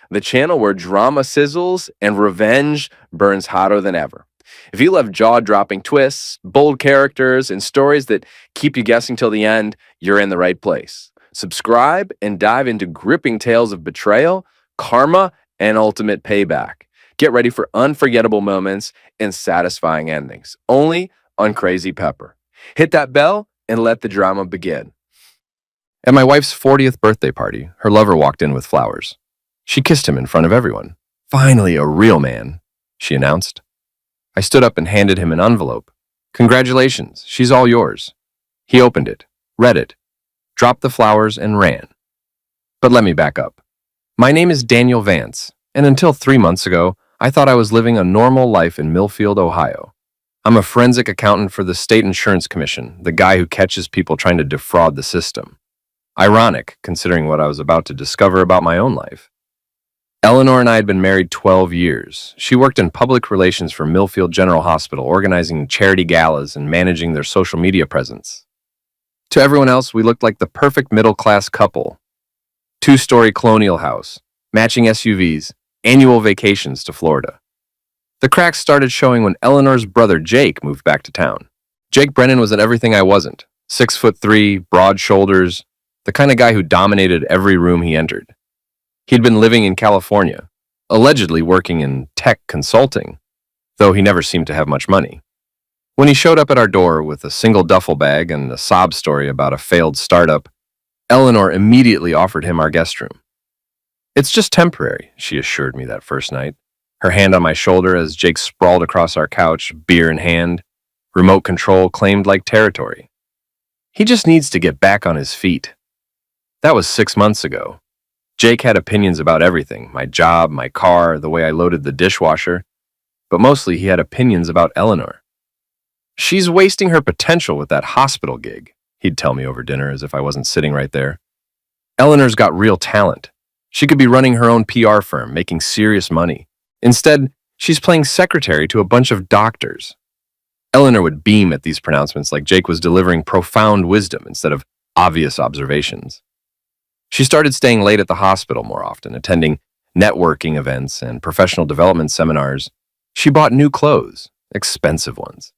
the channel where drama sizzles and revenge burns hotter than ever. If you love jaw-dropping twists, bold characters, and stories that keep you guessing till the end, you're in the right place. Subscribe and dive into gripping tales of betrayal, karma, and ultimate payback. Get ready for unforgettable moments and satisfying endings, only on Crazy Pepper. Hit that bell and let the drama begin. At my wife's 40th birthday party, her lover walked in with flowers. She kissed him in front of everyone. "Finally, a real man," she announced. I stood up and handed him an envelope. "Congratulations, she's all yours." He opened it, read it, dropped the flowers, and ran. But let me back up. My name is Daniel Vance, and until 3 months ago, I thought I was living a normal life in Millfield, Ohio. I'm a forensic accountant for the State Insurance Commission, the guy who catches people trying to defraud the system. Ironic, considering what I was about to discover about my own life. Eleanor and I had been married 12 years. She worked in public relations for Millfield General Hospital, organizing charity galas and managing their social media presence. To everyone else, we looked like the perfect middle-class couple. 2-story colonial house, matching SUVs, annual vacations to Florida. The cracks started showing when Eleanor's brother Jake moved back to town. Jake Brennan was at everything I wasn't. 6'3", broad shoulders, the kind of guy who dominated every room he entered. He'd been living in California, allegedly working in tech consulting, though he never seemed to have much money. When he showed up at our door with a single duffel bag and a sob story about a failed startup, Eleanor immediately offered him our guest room. "It's just temporary," she assured me that first night, her hand on my shoulder as Jake sprawled across our couch, beer in hand, remote control claimed like territory. "He just needs to get back on his feet." That was 6 months ago. Jake had opinions about everything, my job, my car, the way I loaded the dishwasher, but mostly he had opinions about Eleanor. "She's wasting her potential with that hospital gig," he'd tell me over dinner as if I wasn't sitting right there. "Eleanor's got real talent. She could be running her own PR firm, making serious money. Instead, she's playing secretary to a bunch of doctors." Eleanor would beam at these pronouncements like Jake was delivering profound wisdom instead of obvious observations. She started staying late at the hospital more often, attending networking events and professional development seminars. She bought new clothes, expensive ones.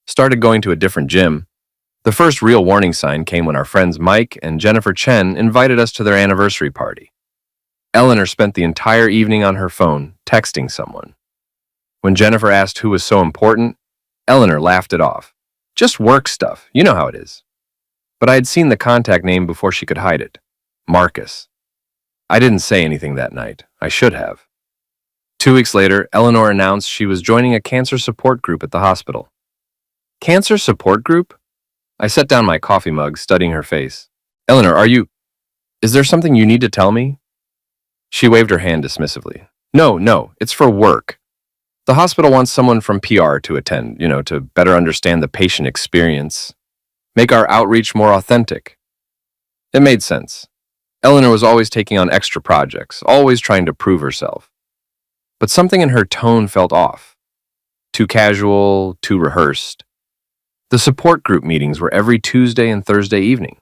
Started going to a different gym. The first real warning sign came when our friends Mike and Jennifer Chen invited us to their anniversary party. Eleanor spent the entire evening on her phone, texting someone. When Jennifer asked who was so important, Eleanor laughed it off. "Just work stuff, you know how it is." But I had seen the contact name before she could hide it. Marcus. I didn't say anything that night. I should have. 2 weeks later, Eleanor announced she was joining a cancer support group at the hospital. "Cancer support group?" I set down my coffee mug, studying her face. "Eleanor, is there something you need to tell me?" She waved her hand dismissively. No, it's for work. The hospital wants someone from PR to attend, to better understand the patient experience, make our outreach more authentic." It made sense. Eleanor was always taking on extra projects, always trying to prove herself. But something in her tone felt off. Too casual, too rehearsed. The support group meetings were every Tuesday and Thursday evening.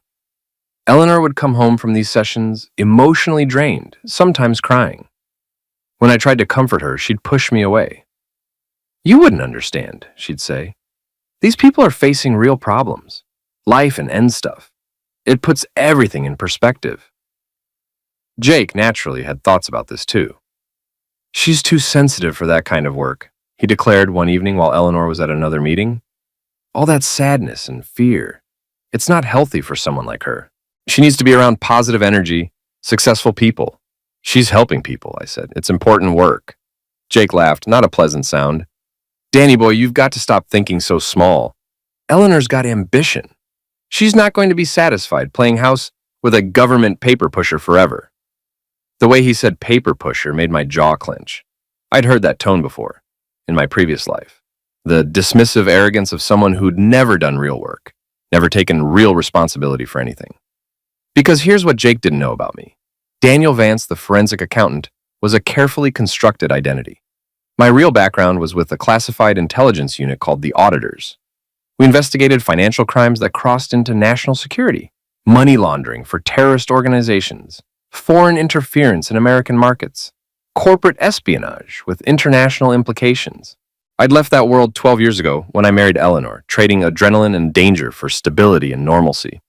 Eleanor would come home from these sessions emotionally drained, sometimes crying. When I tried to comfort her, she'd push me away. "You wouldn't understand," she'd say. "These people are facing real problems, life and end stuff. It puts everything in perspective." Jake, naturally, had thoughts about this too. "She's too sensitive for that kind of work," he declared one evening while Eleanor was at another meeting. "All that sadness and fear. It's not healthy for someone like her. She needs to be around positive energy, successful people." "She's helping people," I said. "It's important work." Jake laughed, not a pleasant sound. "Danny boy, you've got to stop thinking so small. Eleanor's got ambition. She's not going to be satisfied playing house with a government paper pusher forever." The way he said paper pusher made my jaw clench. I'd heard that tone before, in my previous life. The dismissive arrogance of someone who'd never done real work, never taken real responsibility for anything. Because here's what Jake didn't know about me. Daniel Vance, the forensic accountant, was a carefully constructed identity. My real background was with a classified intelligence unit called the Auditors. We investigated financial crimes that crossed into national security, money laundering for terrorist organizations, foreign interference in American markets. corporate espionage with international implications. I'd left that world 12 years ago when I married Eleanor, trading adrenaline and danger for stability and normalcy.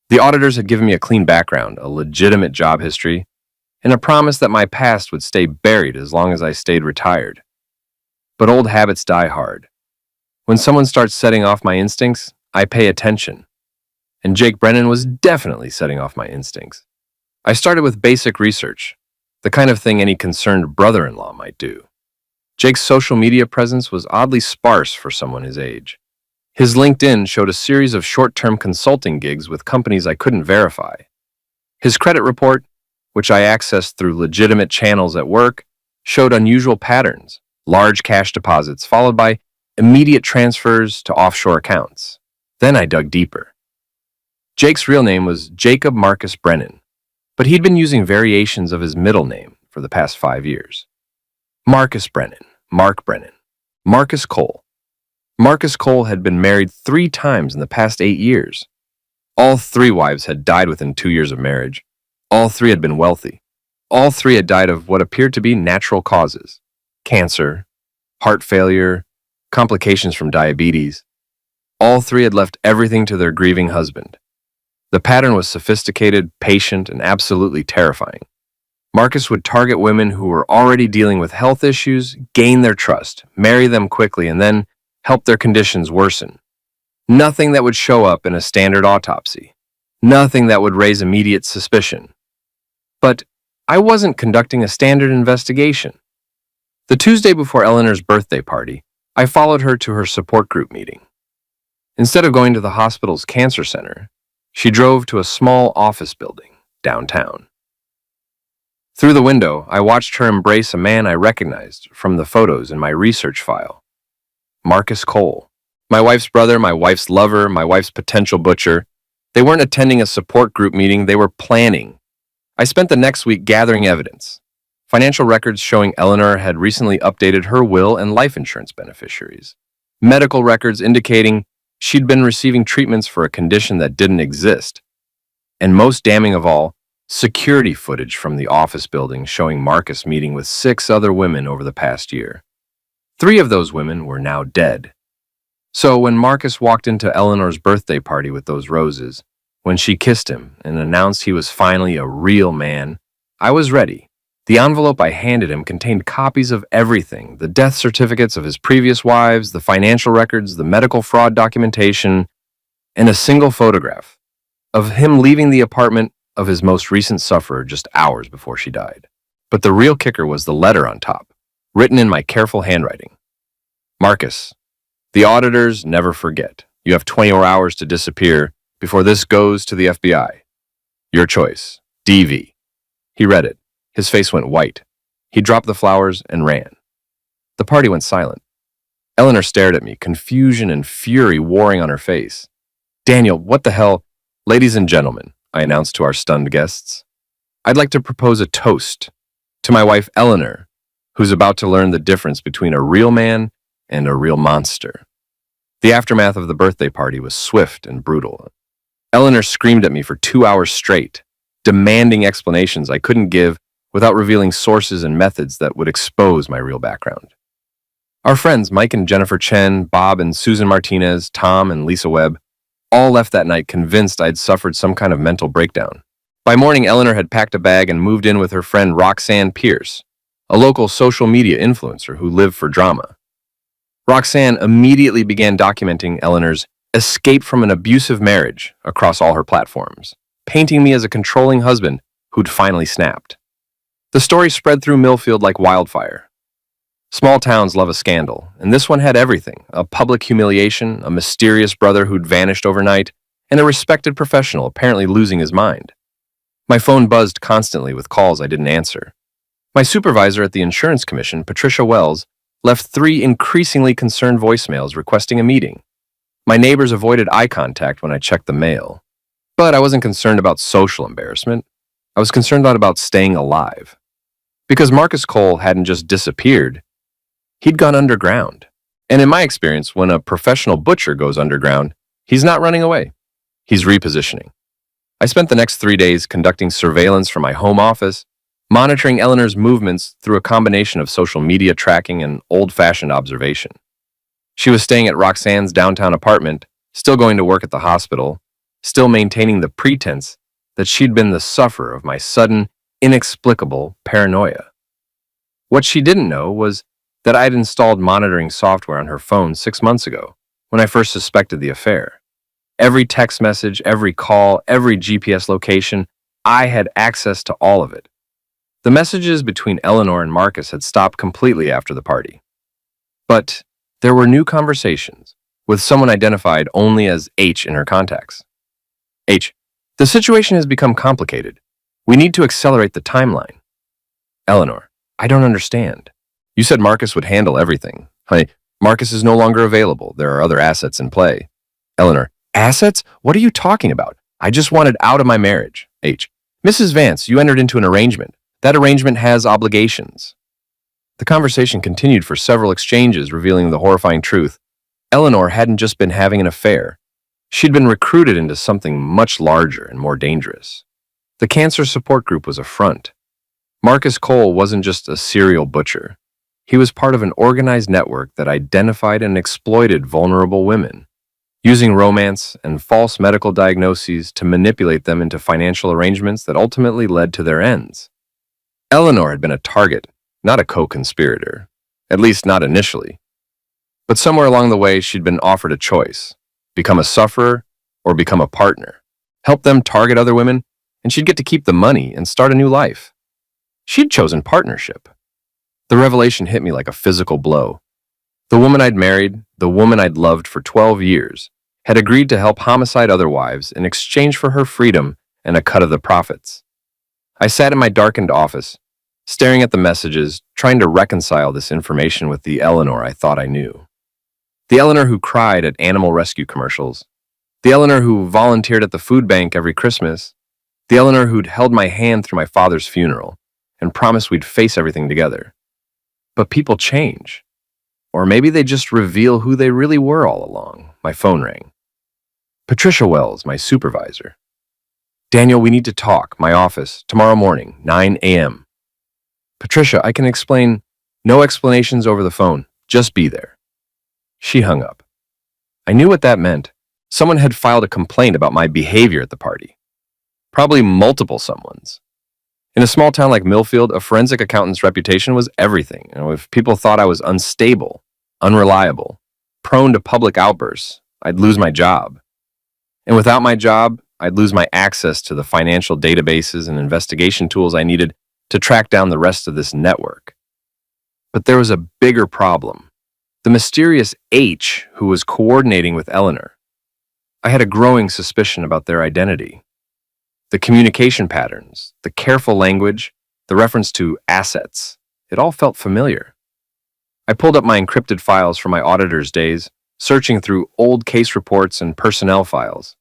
The auditors had given me a clean background, a legitimate job history, and a promise that my past would stay buried as long as I stayed retired. But old habits die hard. When someone starts setting off my instincts, I pay attention. And Jake Brennan was definitely setting off my instincts. I started with basic research, the kind of thing any concerned brother-in-law might do. Jake's social media presence was oddly sparse for someone his age. His LinkedIn showed a series of short-term consulting gigs with companies I couldn't verify. His credit report, which I accessed through legitimate channels at work, showed unusual patterns, large cash deposits followed by immediate transfers to offshore accounts. Then I dug deeper. Jake's real name was Jacob Marcus Brennan, but he'd been using variations of his middle name for the past 5 years. Marcus Brennan, Mark Brennan, Marcus Cole. Marcus Cole had been married 3 times in the past 8 years. All 3 wives had died within 2 years of marriage. All 3 had been wealthy. All 3 had died of what appeared to be natural causes: cancer, heart failure, complications from diabetes. All 3 had left everything to their grieving husband. The pattern was sophisticated, patient, and absolutely terrifying. Marcus would target women who were already dealing with health issues, gain their trust, marry them quickly, and then help their conditions worsen. Nothing that would show up in a standard autopsy. Nothing that would raise immediate suspicion. But I wasn't conducting a standard investigation. The Tuesday before Eleanor's birthday party, I followed her to her support group meeting. Instead of going to the hospital's cancer center, she drove to a small office building downtown. Through the window, I watched her embrace a man I recognized from the photos in my research file. Marcus Cole. My wife's brother, my wife's lover, my wife's potential butcher. They weren't attending a support group meeting, they were planning. I spent the next week gathering evidence. Financial records showing Eleanor had recently updated her will and life insurance beneficiaries. Medical records indicating she'd been receiving treatments for a condition that didn't exist. And most damning of all, security footage from the office building showing Marcus meeting with 6 other women over the past year. 3 of those women were now dead. So when Marcus walked into Eleanor's birthday party with those roses, when she kissed him and announced he was finally a real man, I was ready. The envelope I handed him contained copies of everything: the death certificates of his previous wives, the financial records, the medical fraud documentation, and a single photograph of him leaving the apartment of his most recent sufferer just hours before she died. But the real kicker was the letter on top, written in my careful handwriting. Marcus, the auditors never forget. You have 24 hours to disappear before this goes to the FBI. Your choice, DV. He read it. His face went white. He dropped the flowers and ran. The party went silent. Eleanor stared at me, confusion and fury warring on her face. Daniel, what the hell? Ladies and gentlemen, I announced to our stunned guests, I'd like to propose a toast to my wife Eleanor, who's about to learn the difference between a real man and a real monster. The aftermath of the birthday party was swift and brutal. Eleanor screamed at me for 2 hours straight, demanding explanations I couldn't give without revealing sources and methods that would expose my real background. Our friends Mike and Jennifer Chen, Bob and Susan Martinez, Tom and Lisa Webb, all left that night convinced I'd suffered some kind of mental breakdown. By morning, Eleanor had packed a bag and moved in with her friend Roxanne Pierce, a local social media influencer who lived for drama. Roxanne immediately began documenting Eleanor's escape from an abusive marriage across all her platforms, painting me as a controlling husband who'd finally snapped. The story spread through Millfield like wildfire. Small towns love a scandal, and this one had everything: a public humiliation, a mysterious brother who'd vanished overnight, and a respected professional apparently losing his mind. My phone buzzed constantly with calls I didn't answer. My supervisor at the Insurance Commission, Patricia Wells, left 3 increasingly concerned voicemails requesting a meeting. My neighbors avoided eye contact when I checked the mail. But I wasn't concerned about social embarrassment. I was concerned about staying alive. Because Marcus Cole hadn't just disappeared, he'd gone underground. And in my experience, when a professional butcher goes underground, he's not running away. He's repositioning. I spent the next 3 days conducting surveillance from my home office, monitoring Eleanor's movements through a combination of social media tracking and old-fashioned observation. She was staying at Roxanne's downtown apartment, still going to work at the hospital, still maintaining the pretense that she'd been the sufferer of my sudden, inexplicable paranoia. What she didn't know was that I'd installed monitoring software on her phone 6 months ago, when I first suspected the affair. Every text message, every call, every GPS location, I had access to all of it. The messages between Eleanor and Marcus had stopped completely after the party. But there were new conversations, with someone identified only as H in her contacts. H, the situation has become complicated. We need to accelerate the timeline. Eleanor, I don't understand. You said Marcus would handle everything. Honey, Marcus is no longer available. There are other assets in play. Eleanor, assets? What are you talking about? I just wanted out of my marriage. H, Mrs. Vance, you entered into an arrangement. That arrangement has obligations. The conversation continued for several exchanges, revealing the horrifying truth. Eleanor hadn't just been having an affair. She'd been recruited into something much larger and more dangerous. The cancer support group was a front. Marcus Cole wasn't just a serial butcher. He was part of an organized network that identified and exploited vulnerable women, using romance and false medical diagnoses to manipulate them into financial arrangements that ultimately led to their ends. Eleanor had been a target, not a co-conspirator, at least not initially. But somewhere along the way, she'd been offered a choice: become a sufferer or become a partner, help them target other women, and she'd get to keep the money and start a new life. She'd chosen partnership. The revelation hit me like a physical blow. The woman I'd married, the woman I'd loved for 12 years, had agreed to help homicide other wives in exchange for her freedom and a cut of the profits. I sat in my darkened office, staring at the messages, trying to reconcile this information with the Eleanor I thought I knew. The Eleanor who cried at animal rescue commercials. The Eleanor who volunteered at the food bank every Christmas. The Eleanor who'd held my hand through my father's funeral and promised we'd face everything together. But people change. Or maybe they just reveal who they really were all along. My phone rang. Patricia Wells, my supervisor. Daniel, we need to talk. My office, tomorrow morning, 9 a.m. Patricia, I can explain. No explanations over the phone. Just be there. She hung up. I knew what that meant. Someone had filed a complaint about my behavior at the party. Probably multiple someones. In a small town like Millfield, a forensic accountant's reputation was everything. If people thought I was unstable, unreliable, prone to public outbursts, I'd lose my job. And without my job, I'd lose my access to the financial databases and investigation tools I needed to track down the rest of this network. But there was a bigger problem. The mysterious H who was coordinating with Eleanor. I had a growing suspicion about their identity. The communication patterns, the careful language, the reference to assets, it all felt familiar. I pulled up my encrypted files from my auditor's days, searching through old case reports and personnel files.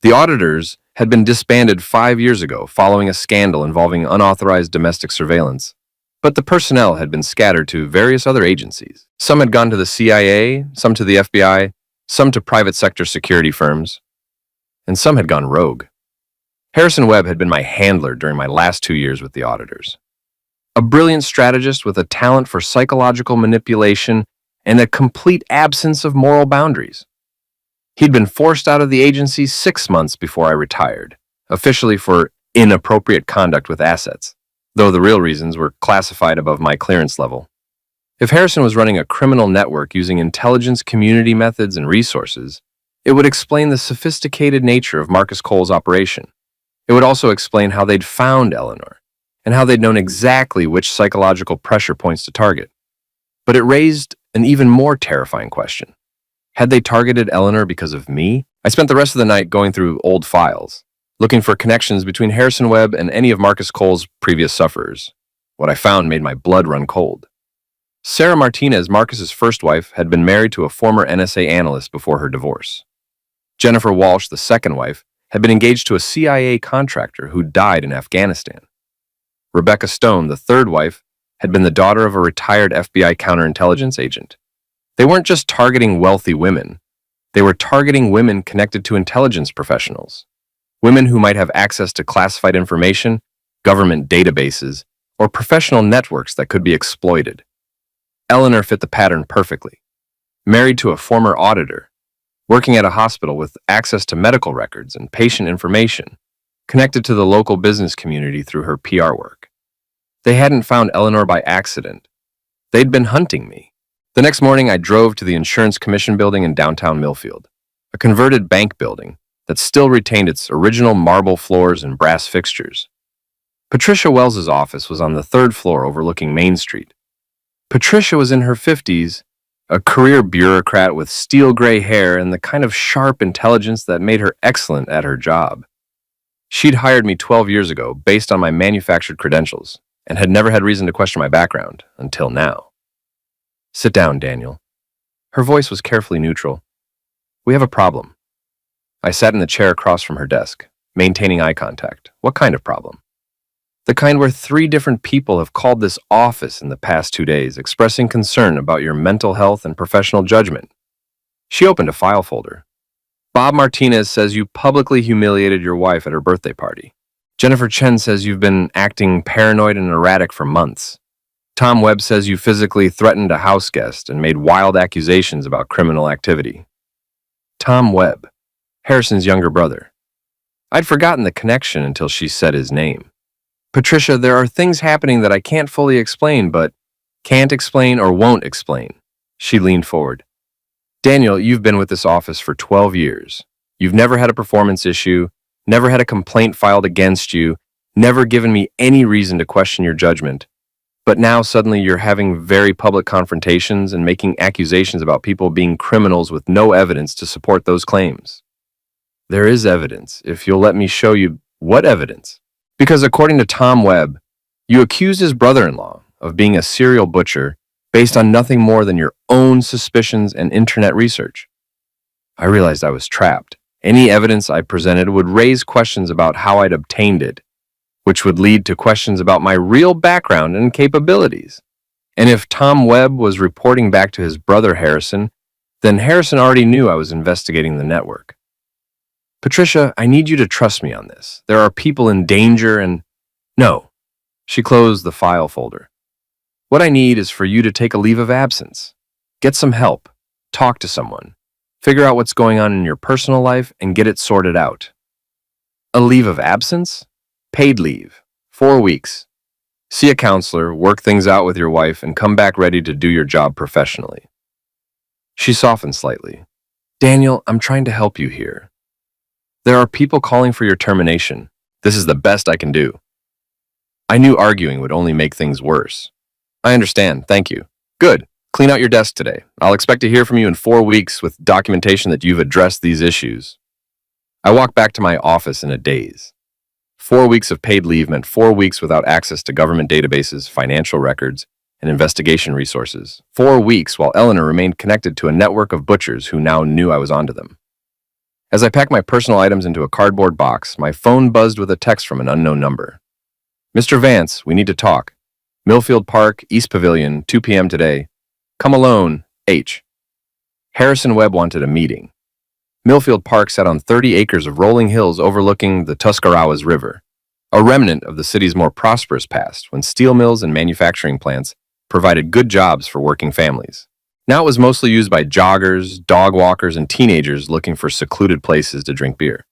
The auditors had been disbanded 5 years ago following a scandal involving unauthorized domestic surveillance, but the personnel had been scattered to various other agencies. Some had gone to the CIA, some to the FBI, some to private sector security firms, and some had gone rogue. Harrison Webb had been my handler during my last 2 years with the auditors. A brilliant strategist with a talent for psychological manipulation and a complete absence of moral boundaries. He'd been forced out of the agency 6 months before I retired, officially for inappropriate conduct with assets, though the real reasons were classified above my clearance level. If Harrison was running a criminal network using intelligence community methods and resources, it would explain the sophisticated nature of Marcus Cole's operation. It would also explain how they'd found Eleanor, and how they'd known exactly which psychological pressure points to target. But it raised an even more terrifying question. Had they targeted Eleanor because of me? I spent the rest of the night going through old files, looking for connections between Harrison Webb and any of Marcus Cole's previous sufferers. What I found made my blood run cold. Sarah Martinez, Marcus's first wife, had been married to a former NSA analyst before her divorce. Jennifer Walsh, the second wife, had been engaged to a CIA contractor who died in Afghanistan. Rebecca Stone, the third wife, had been the daughter of a retired FBI counterintelligence agent. They weren't just targeting wealthy women. They were targeting women connected to intelligence professionals, women who might have access to classified information, government databases, or professional networks that could be exploited. Eleanor fit the pattern perfectly. Married to a former auditor, working at a hospital with access to medical records and patient information, connected to the local business community through her PR work. They hadn't found Eleanor by accident. They'd been hunting me. The next morning, I drove to the Insurance Commission building in downtown Millfield, a converted bank building that still retained its original marble floors and brass fixtures. Patricia Wells's office was on the third floor overlooking Main Street. Patricia was in her 50s, a career bureaucrat with steel gray hair and the kind of sharp intelligence that made her excellent at her job. She'd hired me 12 years ago based on my manufactured credentials and had never had reason to question my background until now. "Sit down, Daniel." Her voice was carefully neutral. "We have a problem." I sat in the chair across from her desk, maintaining eye contact. "What kind of problem?" "The kind where 3 different people have called this office in the past 2 days, expressing concern about your mental health and professional judgment." She opened a file folder. "Bob Martinez says you publicly humiliated your wife at her birthday party. Jennifer Chen says you've been acting paranoid and erratic for months. Tom Webb says you physically threatened a house guest and made wild accusations about criminal activity." Tom Webb, Harrison's younger brother. I'd forgotten the connection until she said his name. "Patricia, there are things happening that I can't fully explain, but can't explain or won't explain." She leaned forward. "Daniel, you've been with this office for 12 years. You've never had a performance issue, never had a complaint filed against you, never given me any reason to question your judgment. But now suddenly you're having very public confrontations and making accusations about people being criminals with no evidence to support those claims." "There is evidence, if you'll let me show you." "What evidence?" "Because according to Tom Webb, you accused his brother-in-law of being a serial butcher based on nothing more than your own suspicions and internet research." I realized I was trapped. Any evidence I presented would raise questions about how I'd obtained it, which would lead to questions about my real background and capabilities. And if Tom Webb was reporting back to his brother Harrison, then Harrison already knew I was investigating the network. "Patricia, I need you to trust me on this. There are people in danger and—" "No." She closed the file folder. "What I need is for you to take a leave of absence. Get some help. Talk to someone. Figure out what's going on in your personal life and get it sorted out." "A leave of absence?" "Paid leave. 4 weeks. See a counselor, work things out with your wife, and come back ready to do your job professionally." She softened slightly. "Daniel, I'm trying to help you here. There are people calling for your termination. This is the best I can do." I knew arguing would only make things worse. "I understand, thank you." "Good. Clean out your desk today. I'll expect to hear from you in 4 weeks with documentation that you've addressed these issues." I walked back to my office in a daze. 4 weeks of paid leave meant 4 weeks without access to government databases, financial records, and investigation resources. 4 weeks while Eleanor remained connected to a network of butchers who now knew I was onto them. As I packed my personal items into a cardboard box, my phone buzzed with a text from an unknown number. "Mr. Vance, we need to talk. Millfield Park, East Pavilion, 2 p.m. today. Come alone, H." Harrison Webb wanted a meeting. Millfield Park sat on 30 acres of rolling hills overlooking the Tuscarawas River, a remnant of the city's more prosperous past when steel mills and manufacturing plants provided good jobs for working families. Now it was mostly used by joggers, dog walkers, and teenagers looking for secluded places to drink beer.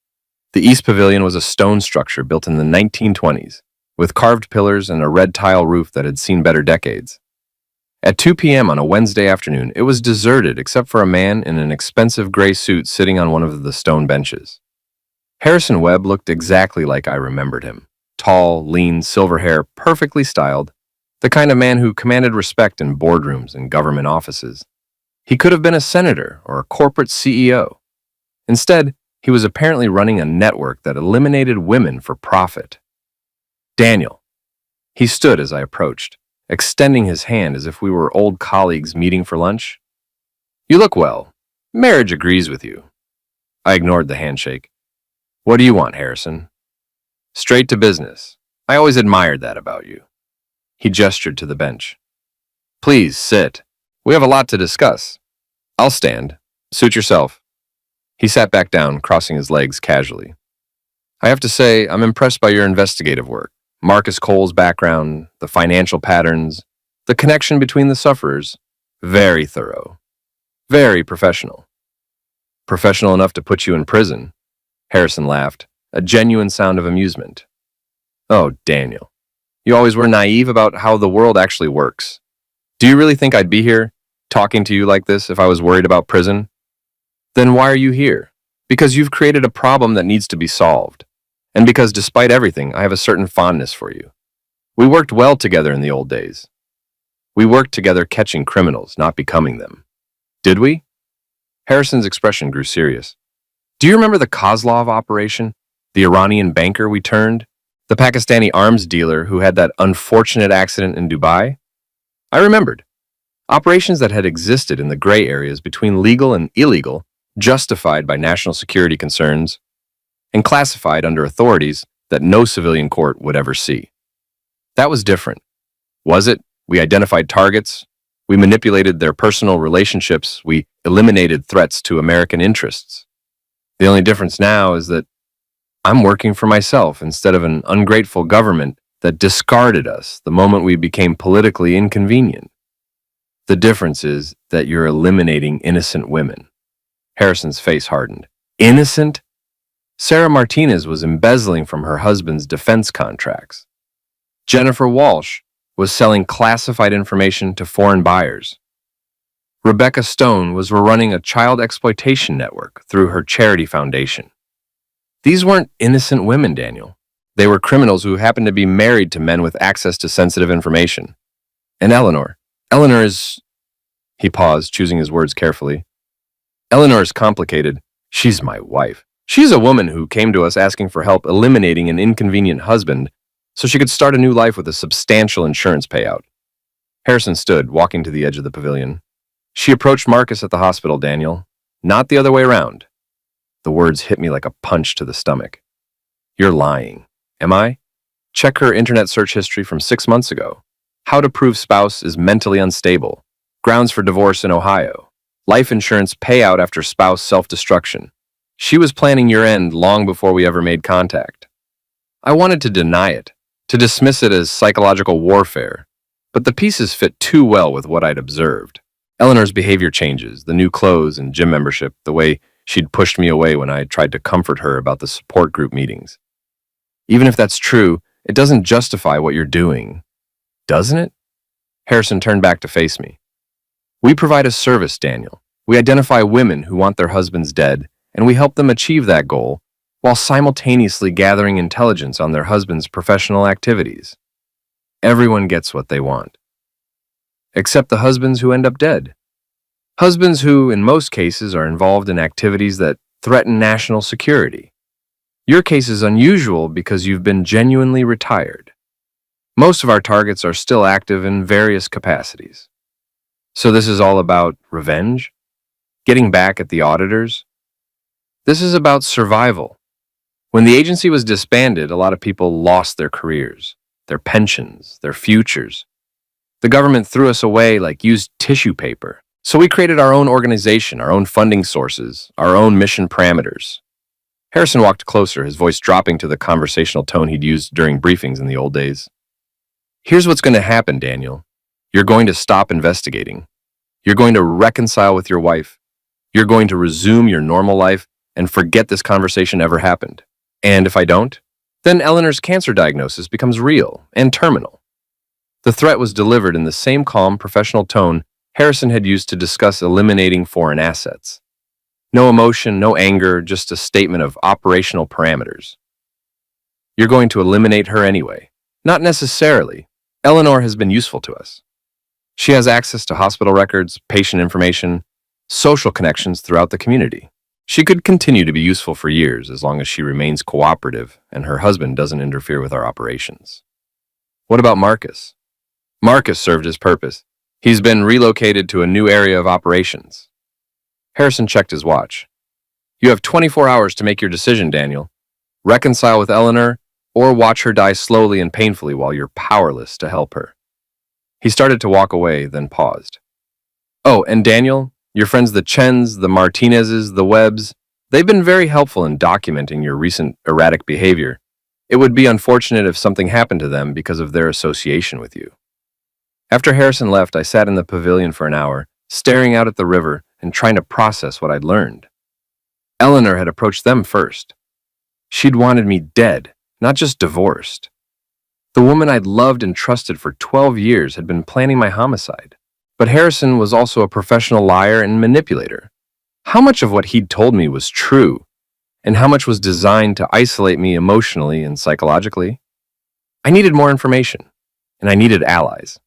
The East Pavilion was a stone structure built in the 1920s, with carved pillars and a red tile roof that had seen better decades. At 2 p.m. on a Wednesday afternoon, it was deserted except for a man in an expensive gray suit sitting on one of the stone benches. Harrison Webb looked exactly like I remembered him. Tall, lean, silver hair, perfectly styled, the kind of man who commanded respect in boardrooms and government offices. He could have been a senator or a corporate CEO. Instead, he was apparently running a network that eliminated women for profit. "Daniel." He stood as I approached, extending his hand as if we were old colleagues meeting for lunch. "You look well. Marriage agrees with you." I ignored the handshake. "What do you want, Harrison?" "Straight to business. I always admired that about you." He gestured to the bench. "Please, sit. We have a lot to discuss." "I'll stand. Suit yourself." He sat back down, crossing his legs casually. "I have to say, I'm impressed by your investigative work. Marcus Cole's background, the financial patterns, the connection between the sufferers. Very thorough. Very professional. Professional enough to put you in prison. Harrison laughed, a genuine sound of amusement. Oh, Daniel. You always were naive about how the world actually works. Do you really think I'd be here, talking to you like this, if I was worried about prison? Then why are you here? Because you've created a problem that needs to be solved. And because despite everything, I have a certain fondness for you. We worked well together in the old days. We worked together catching criminals, not becoming them. Did we? Harrison's expression grew serious. Do you remember the Kozlov operation? The Iranian banker we turned? The Pakistani arms dealer who had that unfortunate accident in Dubai? I remembered. Operations that had existed in the gray areas between legal and illegal, justified by national security concerns, and classified under authorities that no civilian court would ever see. That was different. Was it? We identified targets. We manipulated their personal relationships. We eliminated threats to American interests. The only difference now is that I'm working for myself instead of an ungrateful government that discarded us the moment we became politically inconvenient. The difference is that you're eliminating innocent women. Harrison's face hardened. Innocent? Sarah Martinez was embezzling from her husband's defense contracts. Jennifer Walsh was selling classified information to foreign buyers. Rebecca Stone was running a child exploitation network through her charity foundation. These weren't innocent women, Daniel. They were criminals who happened to be married to men with access to sensitive information. And Eleanor is... He paused, choosing his words carefully. Eleanor is complicated. She's my wife. She's a woman who came to us asking for help eliminating an inconvenient husband so she could start a new life with a substantial insurance payout. Harrison stood, walking to the edge of the pavilion. She approached Marcus at the hospital, Daniel, not the other way around. The words hit me like a punch to the stomach. You're lying. Am I? Check her internet search history from 6 months ago. How to prove spouse is mentally unstable. Grounds for divorce in Ohio. Life insurance payout after spouse self-destruction. She was planning your end long before we ever made contact. I wanted to deny it, to dismiss it as psychological warfare, but the pieces fit too well with what I'd observed. Eleanor's behavior changes, the new clothes and gym membership, the way she'd pushed me away when I tried to comfort her about the support group meetings. Even if that's true, it doesn't justify what you're doing, doesn't it? Harrison turned back to face me. We provide a service, Daniel. We identify women who want their husbands dead, and we help them achieve that goal while simultaneously gathering intelligence on their husbands' professional activities. Everyone gets what they want. Except the husbands who end up dead. Husbands who, in most cases, are involved in activities that threaten national security. Your case is unusual because you've been genuinely retired. Most of our targets are still active in various capacities. So this is all about revenge? Getting back at the auditors? This is about survival. When the agency was disbanded, a lot of people lost their careers, their pensions, their futures. The government threw us away like used tissue paper. So we created our own organization, our own funding sources, our own mission parameters. Harrison walked closer, his voice dropping to the conversational tone he'd used during briefings in the old days. Here's what's going to happen, Daniel. You're going to stop investigating. You're going to reconcile with your wife. You're going to resume your normal life and forget this conversation ever happened. And if I don't, then Eleanor's cancer diagnosis becomes real and terminal. The threat was delivered in the same calm, professional tone Harrison had used to discuss eliminating foreign assets. No emotion, no anger, just a statement of operational parameters. You're going to eliminate her anyway. Not necessarily. Eleanor has been useful to us. She has access to hospital records, patient information, social connections throughout the community. She could continue to be useful for years as long as she remains cooperative and her husband doesn't interfere with our operations. What about Marcus? Marcus served his purpose. He's been relocated to a new area of operations. Harrison checked his watch. You have 24 hours to make your decision, Daniel. Reconcile with Eleanor, or watch her die slowly and painfully while you're powerless to help her. He started to walk away, then paused. Oh, and Daniel, your friends the Chens, the Martinezes, the Webbs, they've been very helpful in documenting your recent erratic behavior. It would be unfortunate if something happened to them because of their association with you. After Harrison left, I sat in the pavilion for an hour, staring out at the river and trying to process what I'd learned. Eleanor had approached them first. She'd wanted me dead, not just divorced. The woman I'd loved and trusted for 12 years had been planning my homicide. But Harrison was also a professional liar and manipulator. How much of what he'd told me was true, and how much was designed to isolate me emotionally and psychologically? I needed more information, and I needed allies.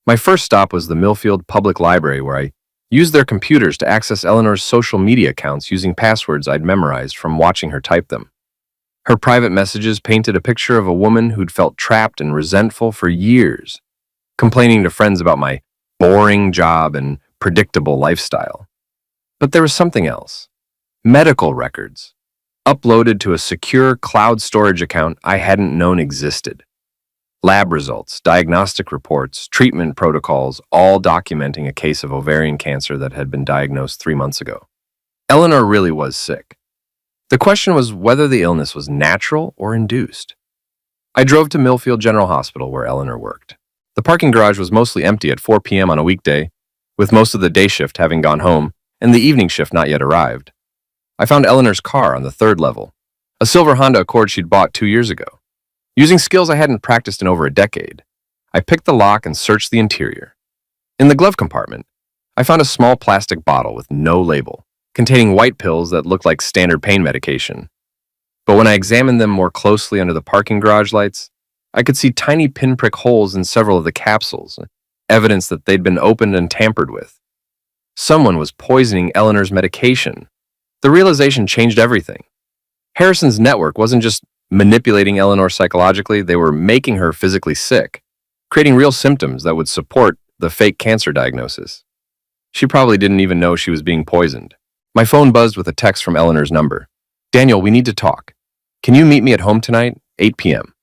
My first stop was the Millfield Public Library, where I used their computers to access Eleanor's social media accounts using passwords I'd memorized from watching her type them. Her private messages painted a picture of a woman who'd felt trapped and resentful for years, complaining to friends about my boring job and predictable lifestyle. But there was something else. Medical records, uploaded to a secure cloud storage account I hadn't known existed. Lab results, diagnostic reports, treatment protocols, all documenting a case of ovarian cancer that had been diagnosed 3 months ago. Eleanor really was sick. The question was whether the illness was natural or induced. I drove to Millfield General Hospital, where Eleanor worked. The parking garage was mostly empty at 4 p.m. on a weekday, with most of the day shift having gone home and the evening shift not yet arrived. I found Eleanor's car on the 3rd level, a silver Honda Accord she'd bought 2 years ago. Using skills I hadn't practiced in over a decade, I picked the lock and searched the interior. In the glove compartment, I found a small plastic bottle with no label, containing white pills that looked like standard pain medication. But when I examined them more closely under the parking garage lights, I could see tiny pinprick holes in several of the capsules, evidence that they'd been opened and tampered with. Someone was poisoning Eleanor's medication. The realization changed everything. Harrison's network wasn't just manipulating Eleanor psychologically, they were making her physically sick, creating real symptoms that would support the fake cancer diagnosis. She probably didn't even know she was being poisoned. My phone buzzed with a text from Eleanor's number. "Daniel, we need to talk. Can you meet me at home tonight, 8 p.m.?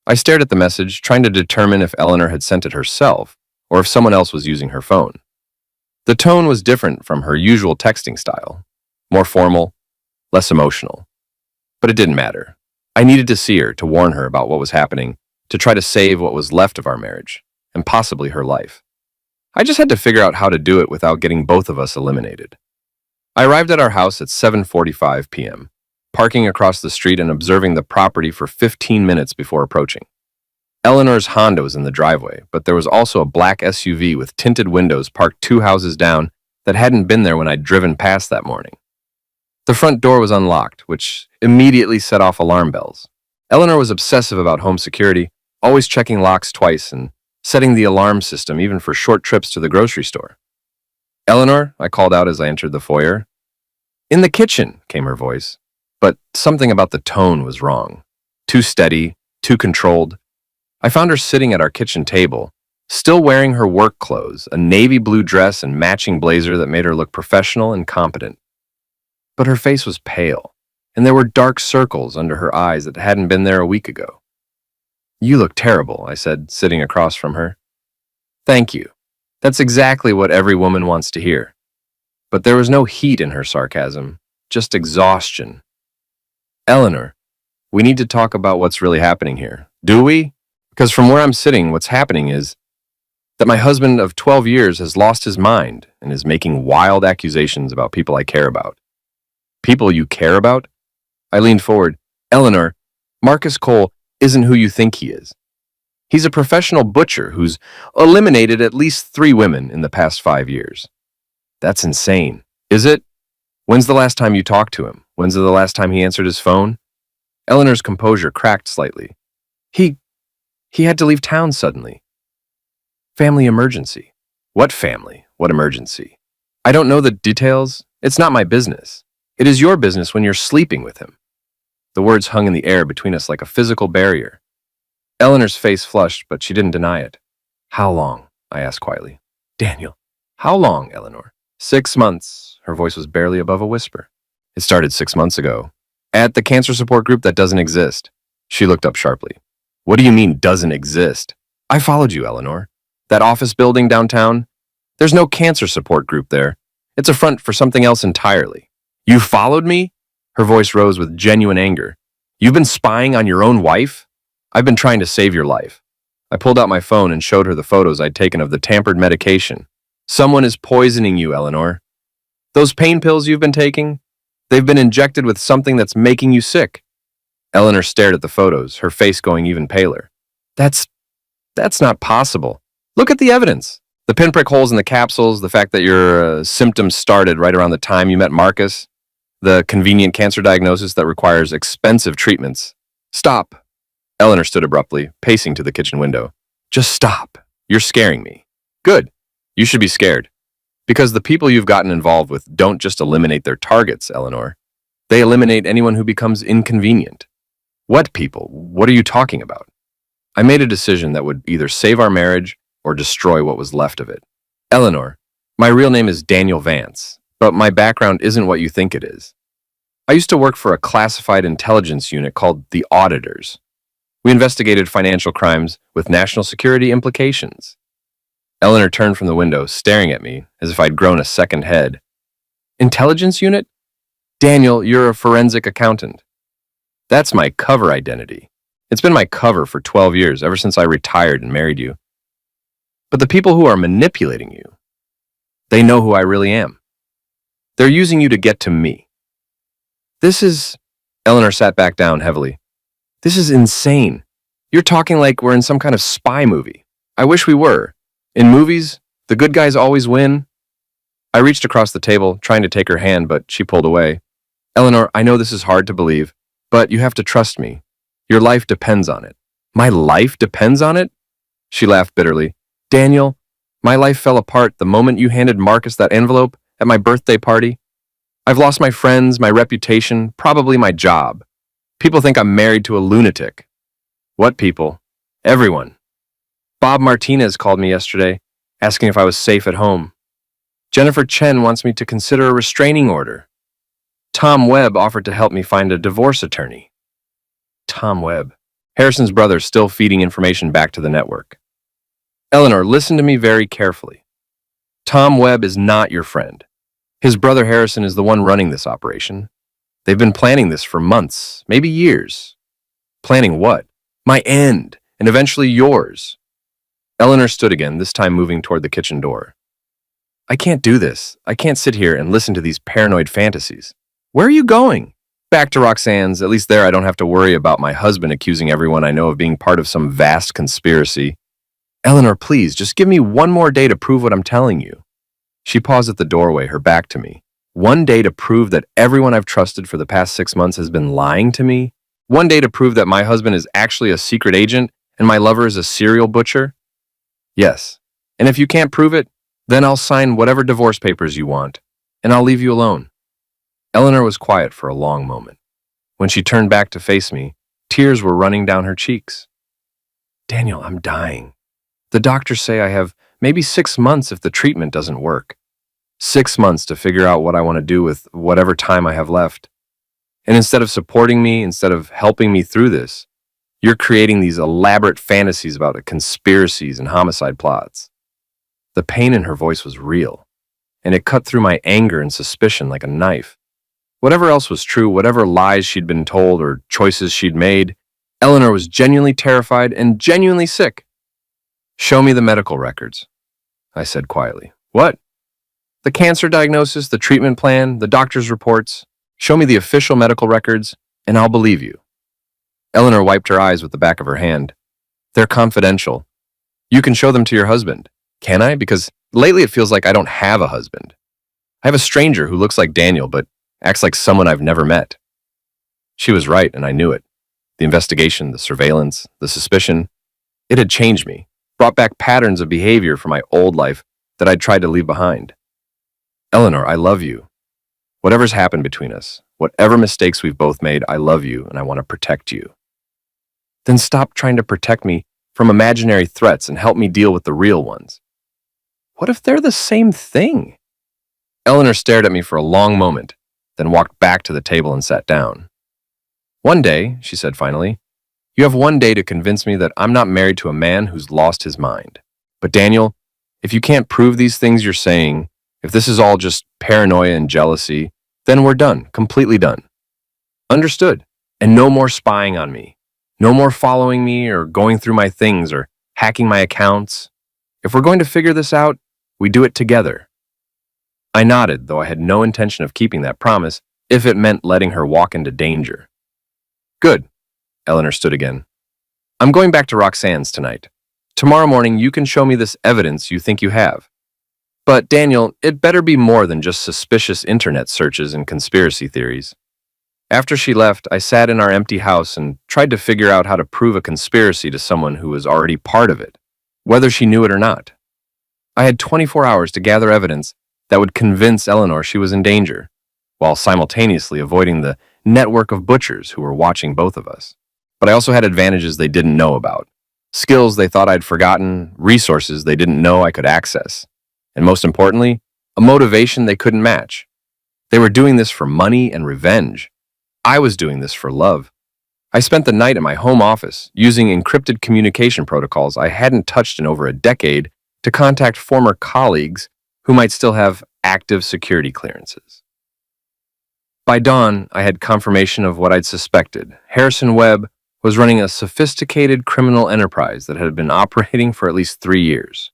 I stared at the message, trying to determine if Eleanor had sent it herself or if someone else was using her phone. The tone was different from her usual texting style, more formal, less emotional. But it didn't matter. I needed to see her to warn her about what was happening, to try to save what was left of our marriage, and possibly her life. I just had to figure out how to do it without getting both of us eliminated. I arrived at our house at 7:45 p.m., parking across the street and observing the property for 15 minutes before approaching. Eleanor's Honda was in the driveway, but there was also a black SUV with tinted windows parked 2 houses down that hadn't been there when I'd driven past that morning. The front door was unlocked, which immediately set off alarm bells. Eleanor was obsessive about home security, always checking locks twice and setting the alarm system even for short trips to the grocery store. "Eleanor," I called out as I entered the foyer. "In the kitchen," came her voice, but something about the tone was wrong. Too steady, too controlled. I found her sitting at our kitchen table, still wearing her work clothes, a navy blue dress and matching blazer that made her look professional and competent. But her face was pale, and there were dark circles under her eyes that hadn't been there a week ago. "You look terrible," I said, sitting across from her. "Thank you. That's exactly what every woman wants to hear." But there was no heat in her sarcasm, just exhaustion. "Eleanor, we need to talk about what's really happening here. Do we? Because from where I'm sitting, what's happening is that my husband of 12 years has lost his mind and is making wild accusations about people I care about." "People you care about?" I leaned forward. "Eleanor, Marcus Cole isn't who you think he is. He's a professional butcher who's eliminated at least 3 women in the past 5 years. That's insane. Is it? When's the last time you talked to him? When's the last time he answered his phone?" Eleanor's composure cracked slightly. He had to leave town suddenly. "Family emergency." "What family? What emergency?" "I don't know the details. It's not my business. It is your business when you're sleeping with him." The words hung in the air between us like a physical barrier. Eleanor's face flushed, but she didn't deny it. "How long?" I asked quietly. "Daniel." "How long, Eleanor?" 6 months. Her voice was barely above a whisper. "It started 6 months ago. At the cancer support group that doesn't exist." She looked up sharply. "What do you mean, doesn't exist?" "I followed you, Eleanor. That office building downtown? There's no cancer support group there. It's a front for something else entirely." "You followed me?" Her voice rose with genuine anger. You've been spying on your own wife? I've been trying to save your life. I pulled out my phone and showed her the photos I'd taken of the tampered medication. Someone is poisoning you, Eleanor. Those pain pills you've been taking? They've been injected with something that's making you sick. Eleanor stared at the photos, her face going even paler. That's not possible. Look at the evidence. The pinprick holes in the capsules, the fact that your symptoms started right around the time you met Marcus, the convenient cancer diagnosis that requires expensive treatments. Stop. Eleanor stood abruptly, pacing to the kitchen window. Just stop. You're scaring me. Good. You should be scared. Because the people you've gotten involved with don't just eliminate their targets, Eleanor. They eliminate anyone who becomes inconvenient. What people? What are you talking about? I made a decision that would either save our marriage or destroy what was left of it. Eleanor, my real name is Daniel Vance, but my background isn't what you think it is. I used to work for a classified intelligence unit called the Auditors. We investigated financial crimes with national security implications. Eleanor turned from the window, staring at me as if I'd grown a second head. Intelligence unit? Daniel, you're a forensic accountant. That's my cover identity. It's been my cover for 12 years, ever since I retired and married you. But the people who are manipulating you, they know who I really am. They're using you to get to me. Eleanor sat back down heavily. This is insane. You're talking like we're in some kind of spy movie. I wish we were. In movies, the good guys always win. I reached across the table, trying to take her hand, but she pulled away. Eleanor, I know this is hard to believe, but you have to trust me. Your life depends on it. My life depends on it? She laughed bitterly. Daniel, my life fell apart the moment you handed Marcus that envelope at my birthday party. I've lost my friends, my reputation, probably my job. People think I'm married to a lunatic. What people? Everyone. Bob Martinez called me yesterday, asking if I was safe at home. Jennifer Chen wants me to consider a restraining order. Tom Webb offered to help me find a divorce attorney. Tom Webb. Harrison's brother still feeding information back to the network. Eleanor, listen to me very carefully. Tom Webb is not your friend. His brother Harrison is the one running this operation. They've been planning this for months, maybe years. Planning what? My end, and eventually yours. Eleanor stood again, this time moving toward the kitchen door. I can't do this. I can't sit here and listen to these paranoid fantasies. Where are you going? Back to Roxanne's. At least there I don't have to worry about my husband accusing everyone I know of being part of some vast conspiracy. Eleanor, please, just give me one more day to prove what I'm telling you. She paused at the doorway, her back to me. One day to prove that everyone I've trusted for the past 6 months has been lying to me? One day to prove that my husband is actually a secret agent and my lover is a serial butcher? Yes. And if you can't prove it, then I'll sign whatever divorce papers you want, and I'll leave you alone. Eleanor was quiet for a long moment. When she turned back to face me, tears were running down her cheeks. Daniel, I'm dying. The doctors say I have maybe 6 months if the treatment doesn't work. 6 months to figure out what I want to do with whatever time I have left. And instead of supporting me, instead of helping me through this, you're creating these elaborate fantasies about conspiracies and homicide plots. The pain in her voice was real, and it cut through my anger and suspicion like a knife. Whatever else was true, whatever lies she'd been told or choices she'd made, Eleanor was genuinely terrified and genuinely sick. Show me the medical records, I said quietly. What? The cancer diagnosis, the treatment plan, the doctor's reports. Show me the official medical records, and I'll believe you. Eleanor wiped her eyes with the back of her hand. They're confidential. You can show them to your husband. Can I? Because lately it feels like I don't have a husband. I have a stranger who looks like Daniel, but acts like someone I've never met. She was right, and I knew it. The investigation, the surveillance, the suspicion, it had changed me, brought back patterns of behavior from my old life that I'd tried to leave behind. Eleanor, I love you. Whatever's happened between us, whatever mistakes we've both made, I love you and I want to protect you. Then stop trying to protect me from imaginary threats and help me deal with the real ones. What if they're the same thing? Eleanor stared at me for a long moment, then walked back to the table and sat down. One day, she said finally, you have one day to convince me that I'm not married to a man who's lost his mind. But Daniel, if you can't prove these things you're saying, if this is all just paranoia and jealousy, then we're done, completely done. Understood. And no more spying on me. No more following me or going through my things or hacking my accounts. If we're going to figure this out, we do it together. I nodded, though I had no intention of keeping that promise if it meant letting her walk into danger. Good, Eleanor stood again. I'm going back to Roxanne's tonight. Tomorrow morning you can show me this evidence you think you have. But Daniel, it better be more than just suspicious internet searches and conspiracy theories. After she left, I sat in our empty house and tried to figure out how to prove a conspiracy to someone who was already part of it, whether she knew it or not. I had 24 hours to gather evidence that would convince Eleanor she was in danger, while simultaneously avoiding the network of butchers who were watching both of us. But I also had advantages they didn't know about, skills they thought I'd forgotten, resources they didn't know I could access, and most importantly, a motivation they couldn't match. They were doing this for money and revenge. I was doing this for love. I spent the night at my home office using encrypted communication protocols I hadn't touched in over a decade to contact former colleagues who might still have active security clearances. By dawn, I had confirmation of what I'd suspected. Harrison Webb was running a sophisticated criminal enterprise that had been operating for at least 3 years,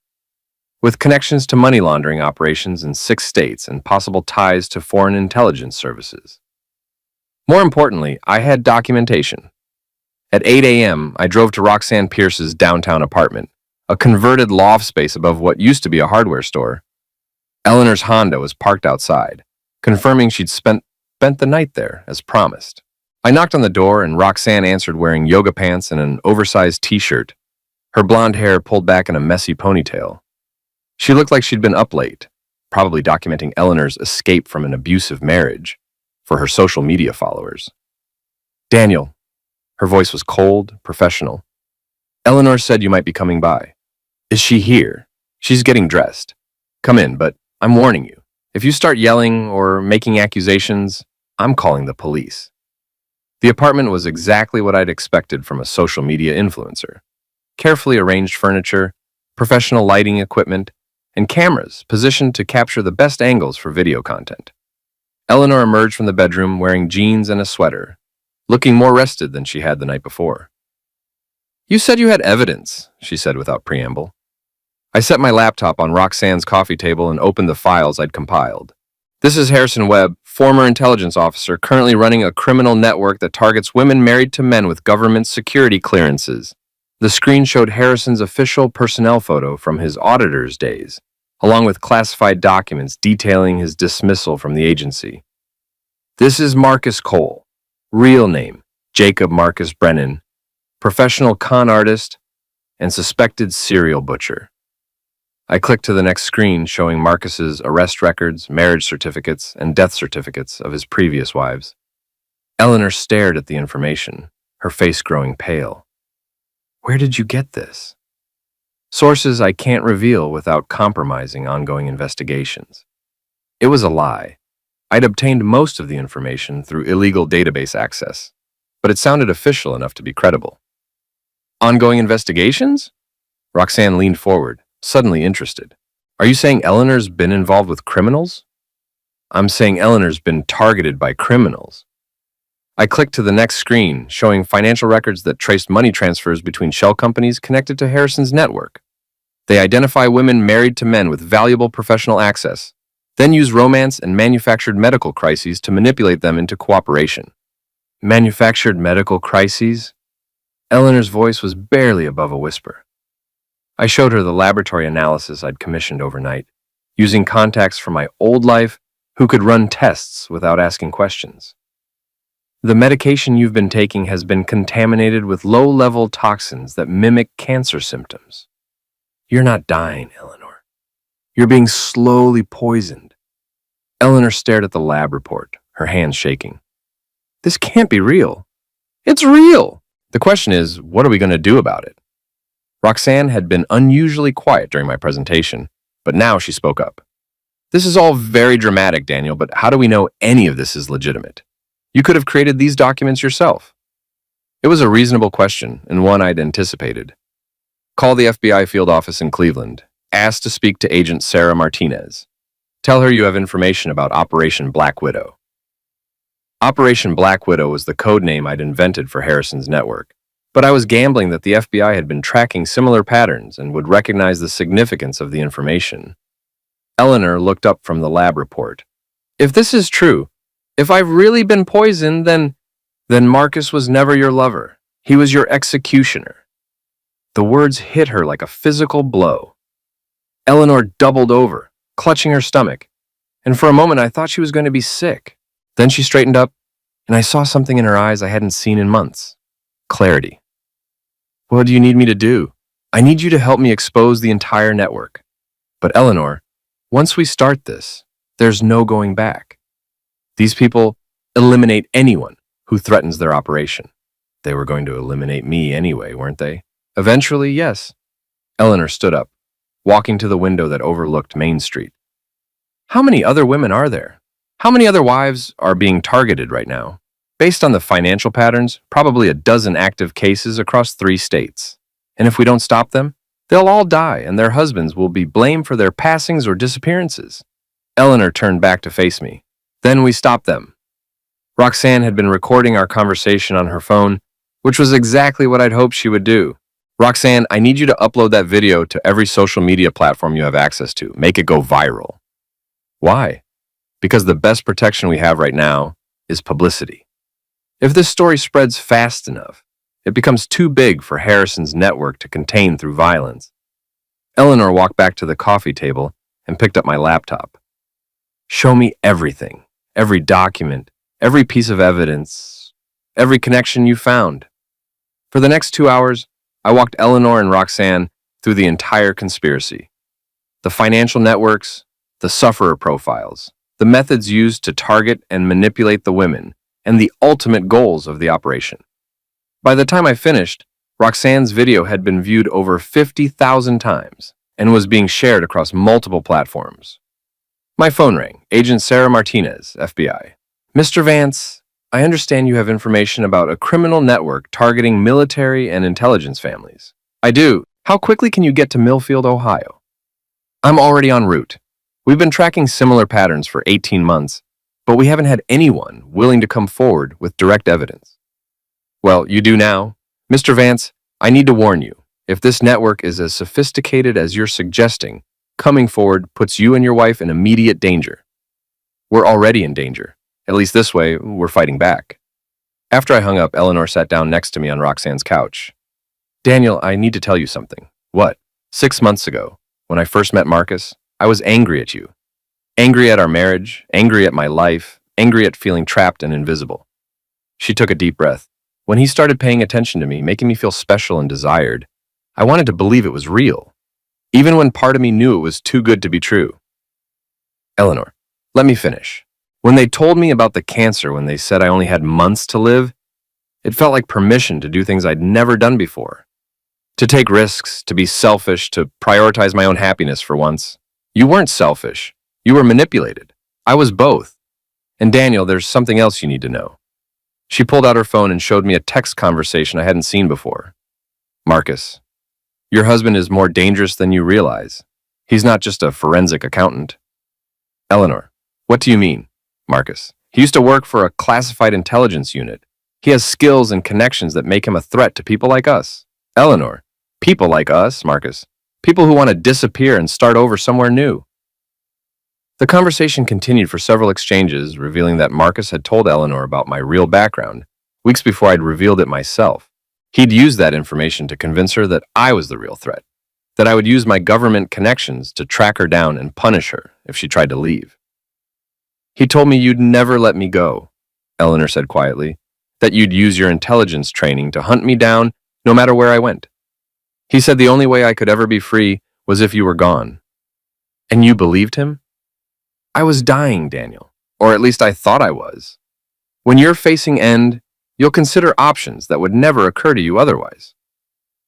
with connections to money laundering operations in 6 states and possible ties to foreign intelligence services. More importantly, I had documentation. At 8 a.m., I drove to Roxanne Pierce's downtown apartment, a converted loft space above what used to be a hardware store. Eleanor's Honda was parked outside, confirming she'd spent the night there, as promised. I knocked on the door, and Roxanne answered wearing yoga pants and an oversized t-shirt, her blonde hair pulled back in a messy ponytail. She looked like she'd been up late, probably documenting Eleanor's escape from an abusive marriage for her social media followers. Daniel. Her voice was cold, professional. Eleanor said you might be coming by. Is she here? She's getting dressed. Come in, but I'm warning you. If you start yelling or making accusations, I'm calling the police. The apartment was exactly what I'd expected from a social media influencer. Carefully arranged furniture, professional lighting equipment, and cameras positioned to capture the best angles for video content. Eleanor emerged from the bedroom wearing jeans and a sweater, looking more rested than she had the night before. You said you had evidence, she said without preamble. I set my laptop on Roxanne's coffee table and opened the files I'd compiled. This is Harrison Webb, former intelligence officer currently running a criminal network that targets women married to men with government security clearances. The screen showed Harrison's official personnel photo from his auditor's days, along with classified documents detailing his dismissal from the agency. This is Marcus Cole, real name Jacob Marcus Brennan, professional con artist and suspected serial butcher. I clicked to the next screen showing Marcus's arrest records, marriage certificates, and death certificates of his previous wives. Eleanor stared at the information, her face growing pale. Where did you get this? Sources I can't reveal without compromising ongoing investigations. It was a lie. I'd obtained most of the information through illegal database access, but it sounded official enough to be credible. Ongoing investigations? Roxanne leaned forward, suddenly interested. Are you saying Eleanor's been involved with criminals? I'm saying Eleanor's been targeted by criminals. I clicked to the next screen, showing financial records that traced money transfers between shell companies connected to Harrison's network. They identify women married to men with valuable professional access, then use romance and manufactured medical crises to manipulate them into cooperation. Manufactured medical crises? Eleanor's voice was barely above a whisper. I showed her the laboratory analysis I'd commissioned overnight, using contacts from my old life who could run tests without asking questions. The medication you've been taking has been contaminated with low-level toxins that mimic cancer symptoms. You're not dying, Eleanor. You're being slowly poisoned. Eleanor stared at the lab report, her hands shaking. This can't be real. It's real! The question is, what are we going to do about it? Roxanne had been unusually quiet during my presentation, but now she spoke up. This is all very dramatic, Daniel, but how do we know any of this is legitimate? You could have created these documents yourself. It was a reasonable question, and one I'd anticipated. Call the FBI field office in Cleveland. Ask to speak to Agent Sarah Martinez. Tell her you have information about Operation Black Widow. Operation Black Widow was the code name I'd invented for Harrison's network. But I was gambling that the FBI had been tracking similar patterns and would recognize the significance of the information. Eleanor looked up from the lab report. If this is true, if I've really been poisoned, then Marcus was never your lover. He was your executioner. The words hit her like a physical blow. Eleanor doubled over, clutching her stomach, and for a moment I thought she was going to be sick. Then she straightened up, and I saw something in her eyes I hadn't seen in months. Clarity. What do you need me to do? I need you to help me expose the entire network. But Eleanor, once we start this, there's no going back. These people eliminate anyone who threatens their operation. They were going to eliminate me anyway, weren't they? Eventually, yes. Eleanor stood up, walking to the window that overlooked Main Street. How many other women are there? How many other wives are being targeted right now? Based on the financial patterns, probably a dozen active cases across 3 states. And if we don't stop them, they'll all die and their husbands will be blamed for their passings or disappearances. Eleanor turned back to face me. Then we stopped them. Roxanne had been recording our conversation on her phone, which was exactly what I'd hoped she would do. Roxanne, I need you to upload that video to every social media platform you have access to. Make it go viral. Why? Because the best protection we have right now is publicity. If this story spreads fast enough, it becomes too big for Harrison's network to contain through violence. Eleanor walked back to the coffee table and picked up my laptop. Show me everything, every document, every piece of evidence, every connection you found. For the next 2 hours, I walked Eleanor and Roxanne through the entire conspiracy. The financial networks, the sufferer profiles, the methods used to target and manipulate the women, and the ultimate goals of the operation. By the time I finished, Roxanne's video had been viewed over 50,000 times and was being shared across multiple platforms. My phone rang. Agent Sarah Martinez, FBI. Mr. Vance, I understand you have information about a criminal network targeting military and intelligence families. I do. How quickly can you get to Millfield, Ohio? I'm already en route. We've been tracking similar patterns for 18 months, but we haven't had anyone willing to come forward with direct evidence. Well, you do now. Mr. Vance, I need to warn you, if this network is as sophisticated as you're suggesting, coming forward puts you and your wife in immediate danger. We're already in danger. At least this way, we're fighting back. After I hung up, Eleanor sat down next to me on Roxanne's couch. Daniel, I need to tell you something. What? 6 months ago, when I first met Marcus, I was angry at you. Angry at our marriage, angry at my life, angry at feeling trapped and invisible. She took a deep breath. When he started paying attention to me, making me feel special and desired, I wanted to believe it was real, even when part of me knew it was too good to be true. Eleanor, let me finish. When they told me about the cancer, when they said I only had months to live, it felt like permission to do things I'd never done before. To take risks, to be selfish, to prioritize my own happiness for once. You weren't selfish. You were manipulated. I was both. And Daniel, there's something else you need to know. She pulled out her phone and showed me a text conversation I hadn't seen before. Marcus, your husband is more dangerous than you realize. He's not just a forensic accountant. Eleanor, what do you mean? Marcus, he used to work for a classified intelligence unit. He has skills and connections that make him a threat to people like us. Eleanor, people like us, Marcus. People who want to disappear and start over somewhere new. The conversation continued for several exchanges, revealing that Marcus had told Eleanor about my real background, weeks before I'd revealed it myself. He'd used that information to convince her that I was the real threat, that I would use my government connections to track her down and punish her if she tried to leave. He told me you'd never let me go, Eleanor said quietly, that you'd use your intelligence training to hunt me down no matter where I went. He said the only way I could ever be free was if you were gone. And you believed him? I was dying, Daniel, or at least I thought I was. When you're facing end, you'll consider options that would never occur to you otherwise.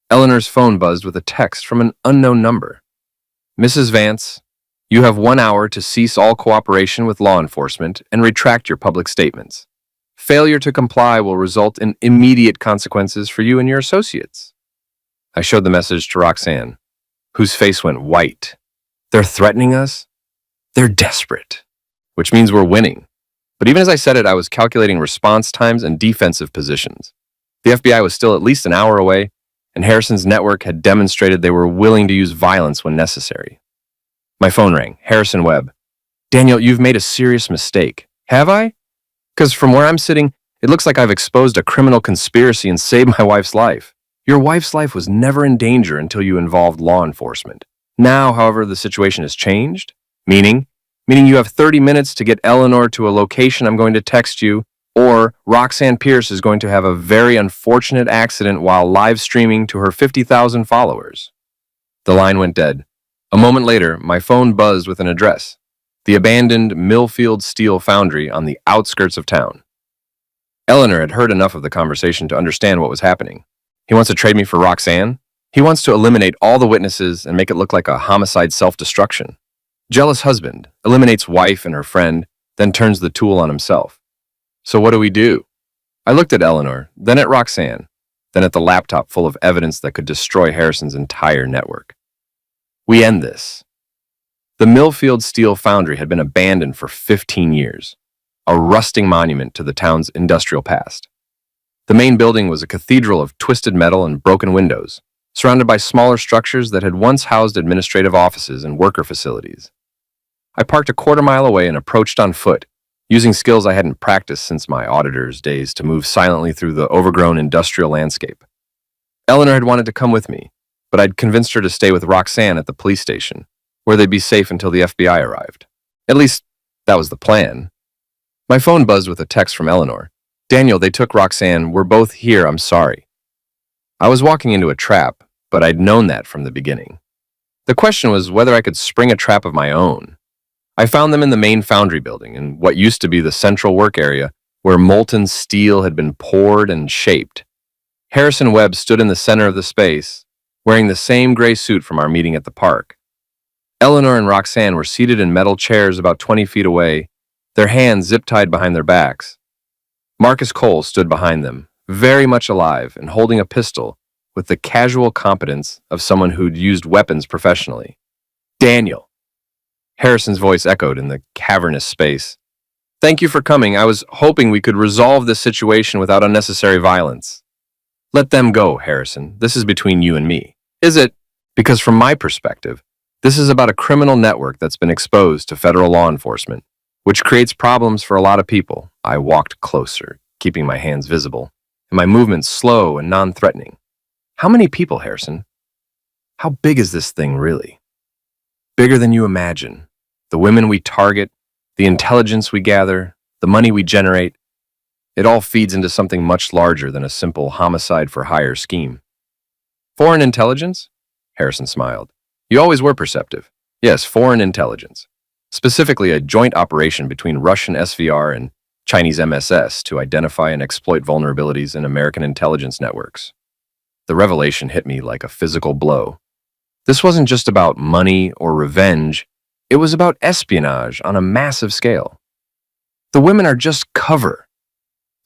Eleanor's phone buzzed with a text from an unknown number. Mrs. Vance, you have 1 hour to cease all cooperation with law enforcement and retract your public statements. Failure to comply will result in immediate consequences for you and your associates. I showed the message to Roxanne, whose face went white. They're threatening us? They're desperate, which means we're winning. But even as I said it, I was calculating response times and defensive positions. The FBI was still at least an hour away, and Harrison's network had demonstrated they were willing to use violence when necessary. My phone rang. Harrison Webb. Daniel, you've made a serious mistake. Have I? Because from where I'm sitting, it looks like I've exposed a criminal conspiracy and saved my wife's life. Your wife's life was never in danger until you involved law enforcement. Now, however, the situation has changed. Meaning you have 30 minutes to get Eleanor to a location I'm going to text you, or Roxanne Pierce is going to have a very unfortunate accident while live streaming to her 50,000 followers. The line went dead. A moment later, my phone buzzed with an address. The abandoned Millfield Steel Foundry on the outskirts of town. Eleanor had heard enough of the conversation to understand what was happening. He wants to trade me for Roxanne? He wants to eliminate all the witnesses and make it look like a homicide self-destruction. Jealous husband eliminates wife and her friend, then turns the tool on himself. So what do we do? I looked at Eleanor, then at Roxanne, then at the laptop full of evidence that could destroy Harrison's entire network. We end this. The Millfield Steel Foundry had been abandoned for 15 years, a rusting monument to the town's industrial past. The main building was a cathedral of twisted metal and broken windows, surrounded by smaller structures that had once housed administrative offices and worker facilities. I parked a quarter-mile away and approached on foot, using skills I hadn't practiced since my auditor's days to move silently through the overgrown industrial landscape. Eleanor had wanted to come with me, but I'd convinced her to stay with Roxanne at the police station, where they'd be safe until the FBI arrived. At least, that was the plan. My phone buzzed with a text from Eleanor. Daniel, they took Roxanne. We're both here. I'm sorry. I was walking into a trap, but I'd known that from the beginning. The question was whether I could spring a trap of my own. I found them in the main foundry building, in what used to be the central work area, where molten steel had been poured and shaped. Harrison Webb stood in the center of the space, wearing the same gray suit from our meeting at the park. Eleanor and Roxanne were seated in metal chairs about 20 feet away, their hands zip-tied behind their backs. Marcus Cole stood behind them, very much alive and holding a pistol with the casual competence of someone who'd used weapons professionally. Daniel. Harrison's voice echoed in the cavernous space. Thank you for coming. I was hoping we could resolve this situation without unnecessary violence. Let them go, Harrison. This is between you and me. Is it? Because from my perspective, this is about a criminal network that's been exposed to federal law enforcement, which creates problems for a lot of people. I walked closer, keeping my hands visible, and my movements slow and non-threatening. How many people, Harrison? How big is this thing really? Bigger than you imagine. The women we target, the intelligence we gather, the money we generate, it all feeds into something much larger than a simple homicide-for-hire scheme. Foreign intelligence? Harrison smiled. You always were perceptive. Yes, foreign intelligence. Specifically, a joint operation between Russian SVR and Chinese MSS to identify and exploit vulnerabilities in American intelligence networks. The revelation hit me like a physical blow. This wasn't just about money or revenge. It was about espionage on a massive scale. The women are just cover,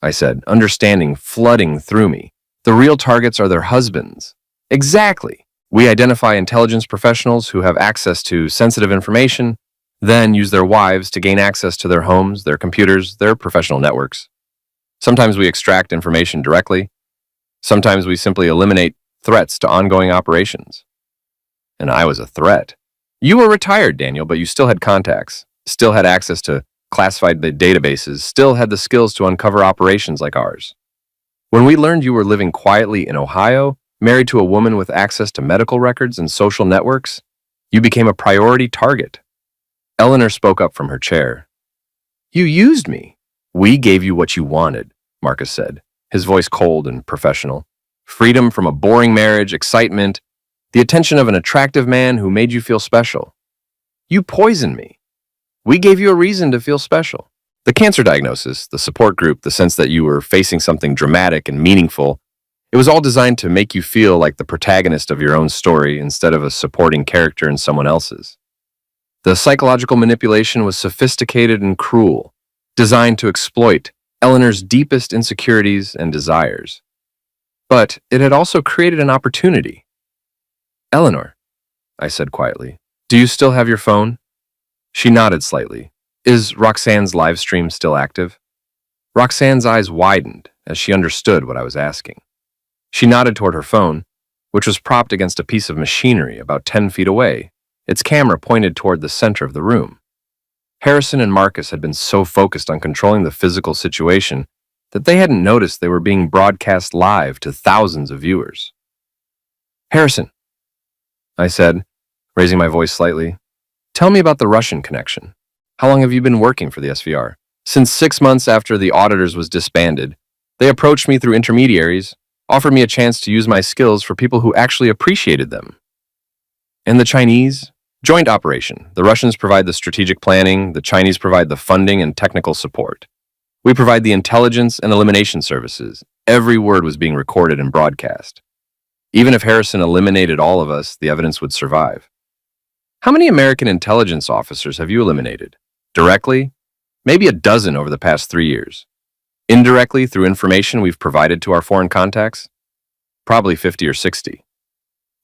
I said, understanding flooding through me. The real targets are their husbands. Exactly. We identify intelligence professionals who have access to sensitive information, then use their wives to gain access to their homes, their computers, their professional networks. Sometimes we extract information directly. Sometimes we simply eliminate threats to ongoing operations. And I was a threat. You were retired, Daniel, but you still had contacts, still had access to classified databases, still had the skills to uncover operations like ours. When we learned you were living quietly in Ohio, married to a woman with access to medical records and social networks, you became a priority target. Eleanor spoke up from her chair. You used me. We gave you what you wanted, Marcus said, his voice cold and professional. Freedom from a boring marriage, excitement, the attention of an attractive man who made you feel special. You poisoned me. We gave you a reason to feel special. The cancer diagnosis, the support group, the sense that you were facing something dramatic and meaningful, it was all designed to make you feel like the protagonist of your own story instead of a supporting character in someone else's. The psychological manipulation was sophisticated and cruel, designed to exploit Eleanor's deepest insecurities and desires. But it had also created an opportunity. Eleanor, I said quietly, do you still have your phone? She nodded slightly. Is Roxanne's live stream still active? Roxanne's eyes widened as she understood what I was asking. She nodded toward her phone, which was propped against a piece of machinery about 10 feet away, its camera pointed toward the center of the room. Harrison and Marcus had been so focused on controlling the physical situation that they hadn't noticed they were being broadcast live to thousands of viewers. Harrison, I said, raising my voice slightly, tell me about the Russian connection. How long have you been working for the SVR? Since 6 months after the auditors was disbanded, they approached me through intermediaries, offered me a chance to use my skills for people who actually appreciated them. And the Chinese? Joint operation. The Russians provide the strategic planning, the Chinese provide the funding and technical support. We provide the intelligence and elimination services. Every word was being recorded and broadcast. Even if Harrison eliminated all of us, the evidence would survive. How many American intelligence officers have you eliminated? Directly? Maybe a dozen over the past 3 years. Indirectly, through information we've provided to our foreign contacts? Probably 50 or 60.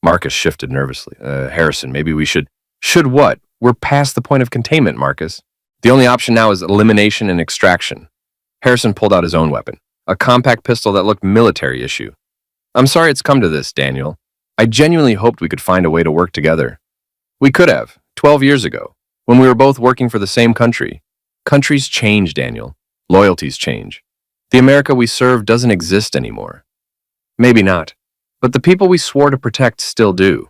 Marcus shifted nervously. Harrison, maybe we should... Should what? We're past the point of containment, Marcus. The only option now is elimination and extraction. Harrison pulled out his own weapon, a compact pistol that looked military issue. I'm sorry it's come to this, Daniel. I genuinely hoped we could find a way to work together. We could have, 12 years ago, when we were both working for the same country. Countries change, Daniel. Loyalties change. The America we serve doesn't exist anymore. Maybe not, but the people we swore to protect still do.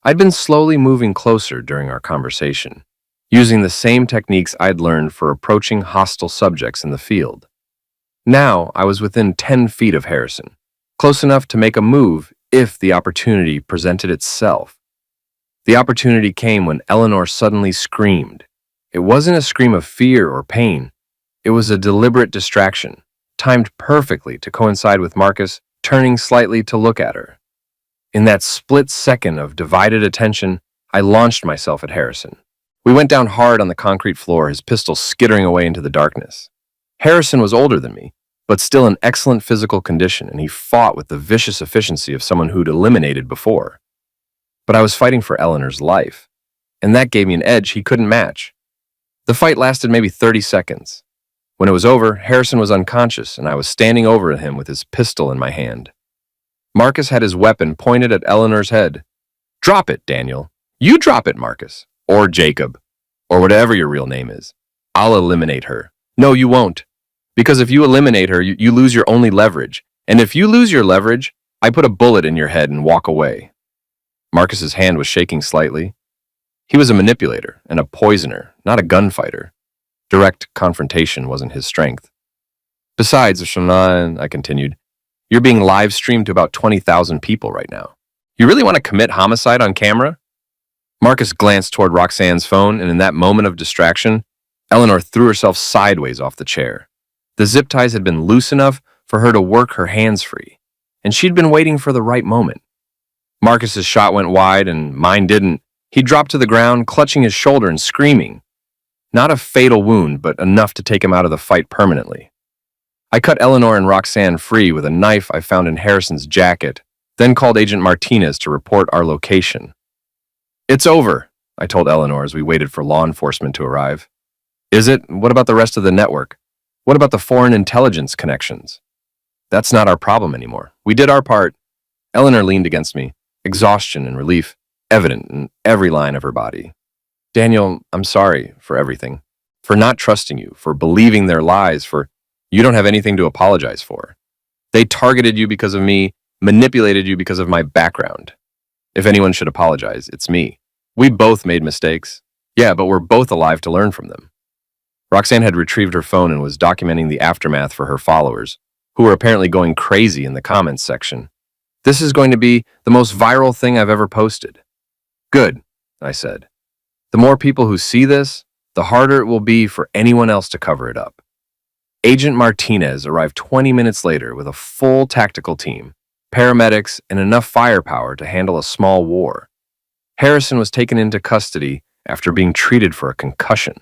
I'd been slowly moving closer during our conversation, using the same techniques I'd learned for approaching hostile subjects in the field. Now I was within 10 feet of Harrison, close enough to make a move if the opportunity presented itself. The opportunity came when Eleanor suddenly screamed. It wasn't a scream of fear or pain. It was a deliberate distraction, timed perfectly to coincide with Marcus turning slightly to look at her. In that split second of divided attention, I launched myself at Harrison. We went down hard on the concrete floor, his pistol skittering away into the darkness. Harrison was older than me, but still in excellent physical condition, and he fought with the vicious efficiency of someone who'd eliminated before. But I was fighting for Eleanor's life, and that gave me an edge he couldn't match. The fight lasted maybe 30 seconds. When it was over, Harrison was unconscious, and I was standing over him with his pistol in my hand. Marcus had his weapon pointed at Eleanor's head. Drop it, Daniel. You drop it, Marcus. Or Jacob. Or whatever your real name is. I'll eliminate her. No, you won't. Because if you eliminate her, you lose your only leverage. And if you lose your leverage, I put a bullet in your head and walk away. Marcus's hand was shaking slightly. He was a manipulator and a poisoner, not a gunfighter. Direct confrontation wasn't his strength. Besides, Shannon, I continued, you're being live streamed to about 20,000 people right now. You really want to commit homicide on camera? Marcus glanced toward Roxanne's phone, and in that moment of distraction, Eleanor threw herself sideways off the chair. The zip ties had been loose enough for her to work her hands free, and she'd been waiting for the right moment. Marcus's shot went wide, and mine didn't. He dropped to the ground, clutching his shoulder and screaming. Not a fatal wound, but enough to take him out of the fight permanently. I cut Eleanor and Roxanne free with a knife I found in Harrison's jacket, then called Agent Martinez to report our location. It's over, I told Eleanor as we waited for law enforcement to arrive. Is it? What about the rest of the network? What about the foreign intelligence connections? That's not our problem anymore. We did our part. Eleanor leaned against me, exhaustion and relief evident in every line of her body. Daniel, I'm sorry for everything. For not trusting you, for believing their lies, for you don't have anything to apologize for. They targeted you because of me, manipulated you because of my background. If anyone should apologize, it's me. We both made mistakes. Yeah, but we're both alive to learn from them. Roxanne had retrieved her phone and was documenting the aftermath for her followers, who were apparently going crazy in the comments section. This is going to be the most viral thing I've ever posted. Good, I said. The more people who see this, the harder it will be for anyone else to cover it up. Agent Martinez arrived 20 minutes later with a full tactical team, paramedics, and enough firepower to handle a small war. Harrison was taken into custody after being treated for a concussion.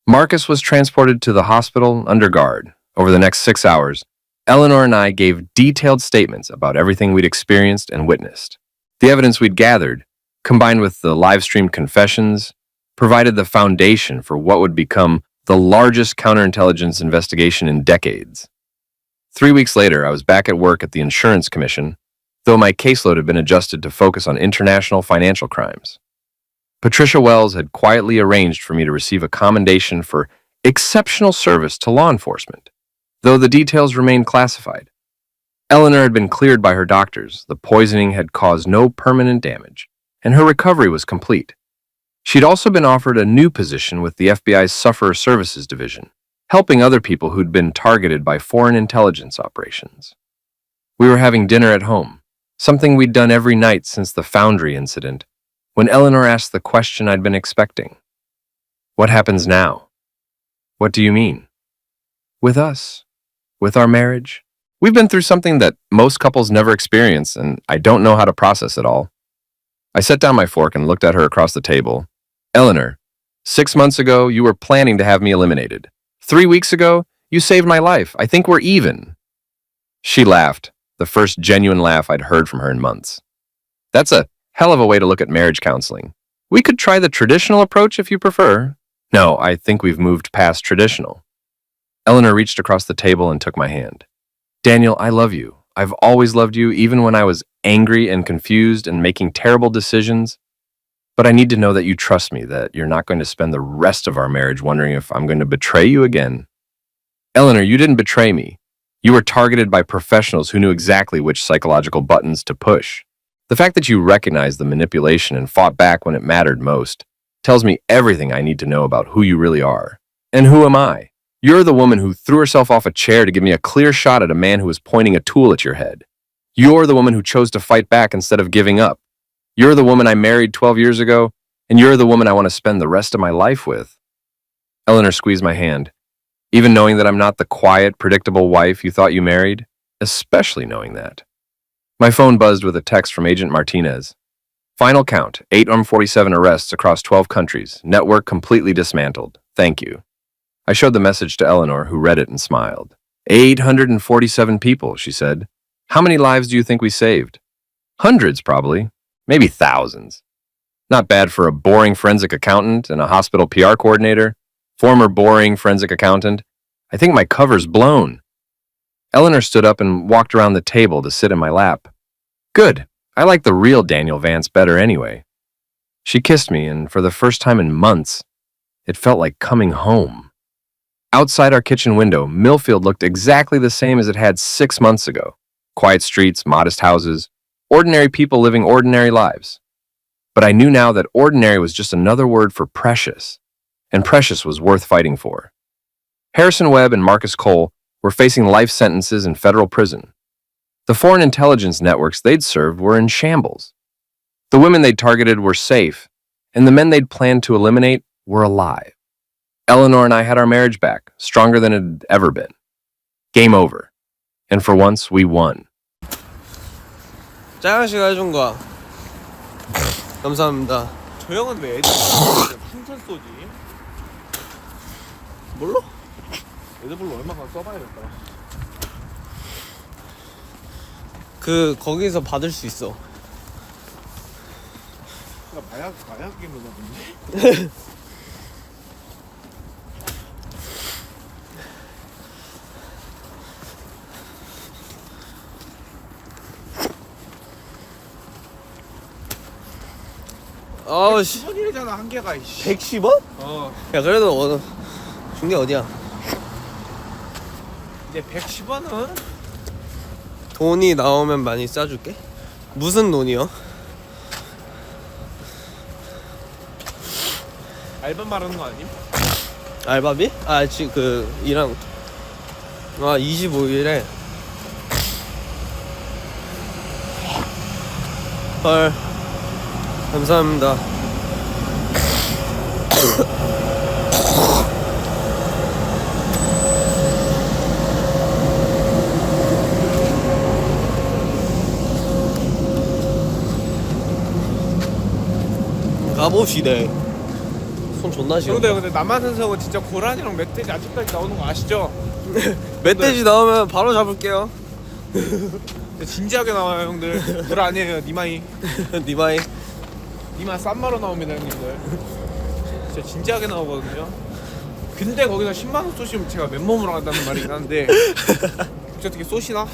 Marcus was transported to the hospital under guard. Over the next 6 hours, Eleanor and I gave detailed statements about everything we'd experienced and witnessed. The evidence we'd gathered, combined with the live-streamed confessions, provided the foundation for what would become the largest counterintelligence investigation in decades. 3 weeks later, I was back at work at the Insurance Commission, though my caseload had been adjusted to focus on international financial crimes. Patricia Wells had quietly arranged for me to receive a commendation for exceptional service to law enforcement, though the details remained classified. Eleanor had been cleared by her doctors, the poisoning had caused no permanent damage, and her recovery was complete. She'd also been offered a new position with the FBI's Sufferer Services Division, helping other people who'd been targeted by foreign intelligence operations. We were having dinner at home, something we'd done every night since the Foundry incident, when Eleanor asked the question I'd been expecting. What happens now? What do you mean? With us? With our marriage? We've been through something that most couples never experience, and I don't know how to process it all. I set down my fork and looked at her across the table. Eleanor, 6 months ago, you were planning to have me eliminated. 3 weeks ago, you saved my life. I think we're even. She laughed, the first genuine laugh I'd heard from her in months. That's a hell of a way to look at marriage counseling. We could try the traditional approach if you prefer. No, I think we've moved past traditional. Eleanor reached across the table and took my hand. Daniel, I love you. I've always loved you, even when I was angry and confused and making terrible decisions. But I need to know that you trust me, that you're not going to spend the rest of our marriage wondering if I'm going to betray you again. Eleanor, you didn't betray me. You were targeted by professionals who knew exactly which psychological buttons to push. The fact that you recognized the manipulation and fought back when it mattered most tells me everything I need to know about who you really are. And who am I? You're the woman who threw herself off a chair to give me a clear shot at a man who was pointing a tool at your head. You're the woman who chose to fight back instead of giving up. You're the woman I married 12 years ago, and you're the woman I want to spend the rest of my life with. Eleanor squeezed my hand. Even knowing that I'm not the quiet, predictable wife you thought you married, especially knowing that. My phone buzzed with a text from Agent Martinez. Final count, 847 arrests across 12 countries, network completely dismantled. Thank you. I showed the message to Eleanor, who read it and smiled. 847 people, she said. How many lives do you think we saved? Hundreds, probably. Maybe thousands. Not bad for a boring forensic accountant and a hospital PR coordinator. Former boring forensic accountant. I think my cover's blown. Eleanor stood up and walked around the table to sit in my lap. Good. I like the real Daniel Vance better anyway. She kissed me, and for the first time in months, it felt like coming home. Outside our kitchen window, Millfield looked exactly the same as it had 6 months ago. Quiet streets, modest houses, ordinary people living ordinary lives. But I knew now that ordinary was just another word for precious, and precious was worth fighting for. Harrison Webb and Marcus Cole were facing life sentences in federal prison. The foreign intelligence networks they'd served were in shambles. The women they'd targeted were safe, and the men they'd planned to eliminate were alive. Eleanor and I had our marriage back, stronger than it had ever been. Game over. And for once, we won. 짜영 씨가 해준 거야. 감사합니다. 저 형은 왜 애들 풍선 쏘지? 몰라? 애들불로 얼마나 써봐야겠다. 거기서 받을 수 있어. 나 마약 게임을 하던데. 아우씨 10원이잖아 한 개가. 110원? 야 그래도 중계 어디야? 이제 110원은 돈이 나오면 많이 싸줄게. 무슨 돈이요? 알바 말하는 거 아님? 알바비? 일한 25일에 헐 감사합니다. 가봅시다. 손 존나 시려. 근데 남한산성은 진짜 고라니랑 멧돼지 아직까지 나오는 거 아시죠? 멧돼지 나오면 바로 잡을게요. 근데 진지하게 나와요 형들. 물 아니에요 니마이. 니마이. 니마 쌈마로 나옵니다 형님들. 진짜 진지하게 나오거든요. 근데 거기서 10만 원 쏘시면 제가 맨몸으로 간다는 말이긴 한데 혹시 어떻게 쏘시나?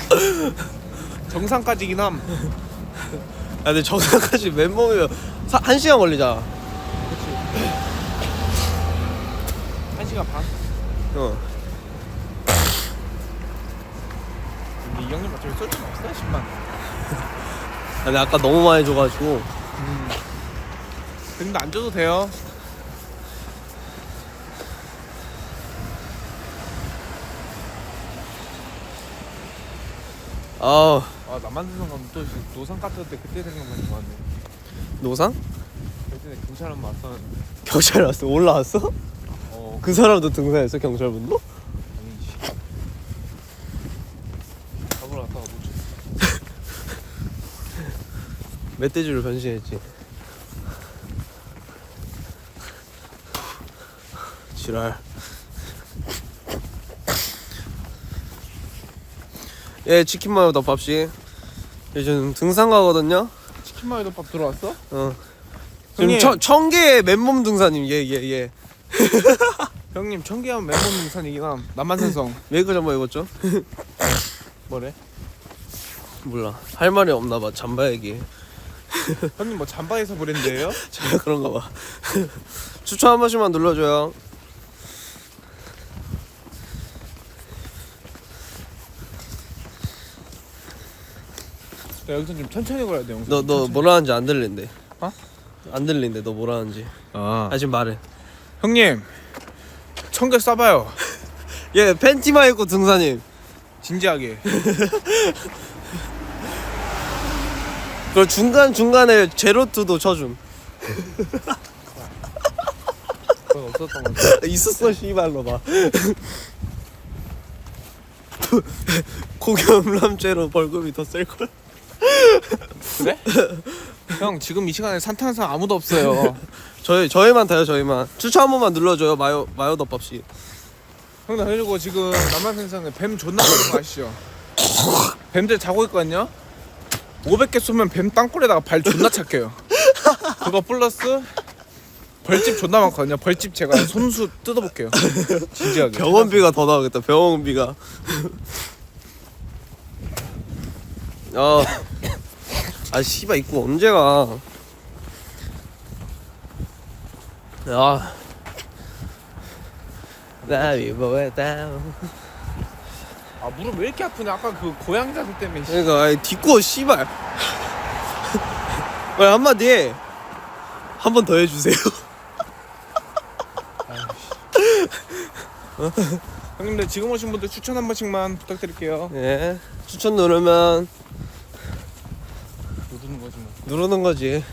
정상까지긴 함. 야 근데 정상까지 맨몸이면 1시간 걸리잖아. 1시간 반? 어. 근데 이 형님 어차피 쏠 줄 없어요 10만. 아, 근데 아까 너무 많이 줘가지고. 근데 안 줘도 돼요. 아 아 남한산성 가면 또 노상 갔을 때 그때 생각나는 거 같네. 노상? 그때 경찰 한번 왔었는데. 경찰 왔어? 올라왔어? 어 그 사람도 등산했어 경찰분도? 아니지. 잡으러 갔다가 놓쳤어. 멧돼지로 변신했지. 지랄. 예, 치킨 마요 덮밥씨. 요즘 등산 가거든요. 치킨 마요도 밥 들어왔어? 어. 형님. 지금 청계의 맨몸 등산님. 예. 형님 청계하면 맨몸 등산이긴 함. 남한산성. 메이커 잠바 입었죠? 뭐래? 몰라. 할 말이 없나 봐. 잠바 얘기. 형님 뭐 잠바에서 브랜드예요? 제가 그런가 봐. 추천 한 번씩만 눌러줘요. 나 여기서 좀 천천히 걸어야 돼 영상. 너 뭐라 하는지 안 들린대. 어? 안 들린대. 너 뭐라 하는지. 아 지금 말해. 형님 청계 쏴봐요. 예, 팬티만 입고 등산님. 진지하게. 그리고 중간에 제로투도 쳐줌. 그건 없었던 거 같아. 있었어 씨발로 봐. 고경람죄로 벌금이 더 셀걸? 그래? 형 지금 이 시간에 산탄산 아무도 없어요. 저희만 타요. 저희만. 추천 한 번만 눌러줘요. 마요 덮밥씨. 형님 그리고 지금 남한산성에 뱀 존나 많은 거 아시죠? 뱀들 자고 있거든요. 500개 쏘면 뱀 땅굴에다가 발 존나 착해요. 그거 플러스 벌집 존나 많거든요. 벌집 제가 손수 뜯어볼게요. 진지하게. 병원비가 더 나오겠다. 병원비가. 아 씨발 입고 언제 가? 아. 나비 뭐했다. 아 무릎 왜 이렇게 아프냐? 아까 그 고양이 자세 때문에. 그러니까 아이, 딛고 씨발. 왜 한마디 해. 한 번 더 해주세요. 형님들 지금 오신 분들 추천 한 번씩만 부탁드릴게요. 예. 추천 누르면 누르는 거지 뭐. 누르는 거지.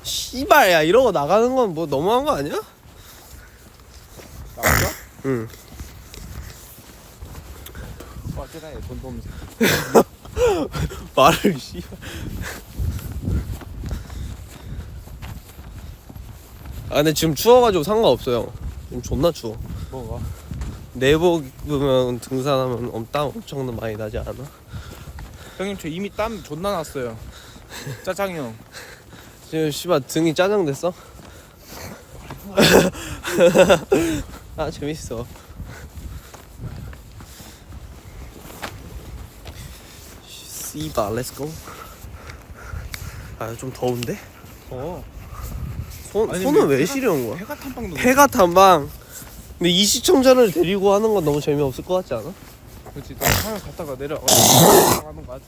씨발 야 이러고 나가는 건 뭐 너무한 거 아니야? 나왔어? 응. 어쩌다 얘돈 없는 새끼. 말을 씨발. 아 근데 지금 추워가지고 상관없어요. 지금 존나 추워. 뭐가? 내복 입으면 등산하면 땀 엄청 많이 나지 않아? 형님 저 이미 땀 존나 났어요. 짜장이 형. 지금 씨발 등이 짜장됐어? 아 재밌어. 씨발 렛츠고. 아 좀 더운데? 아니, 손은 왜 해가- 시려운 거야? 해가 탐방도. 해가 탐방. 근데 이 시청자를 데리고 하는 건 너무 재미없을 것 같지 않아? 그렇지. 나 하늘 갔다가 내려가는 거 하자.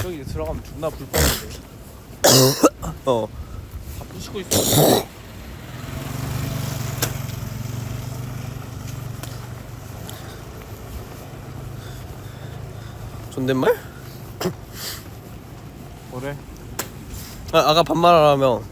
저기 들어가면 존나 불편한데. 어. 다 부시고 있어. 존댓말? 뭐래? 아까 반말하라며.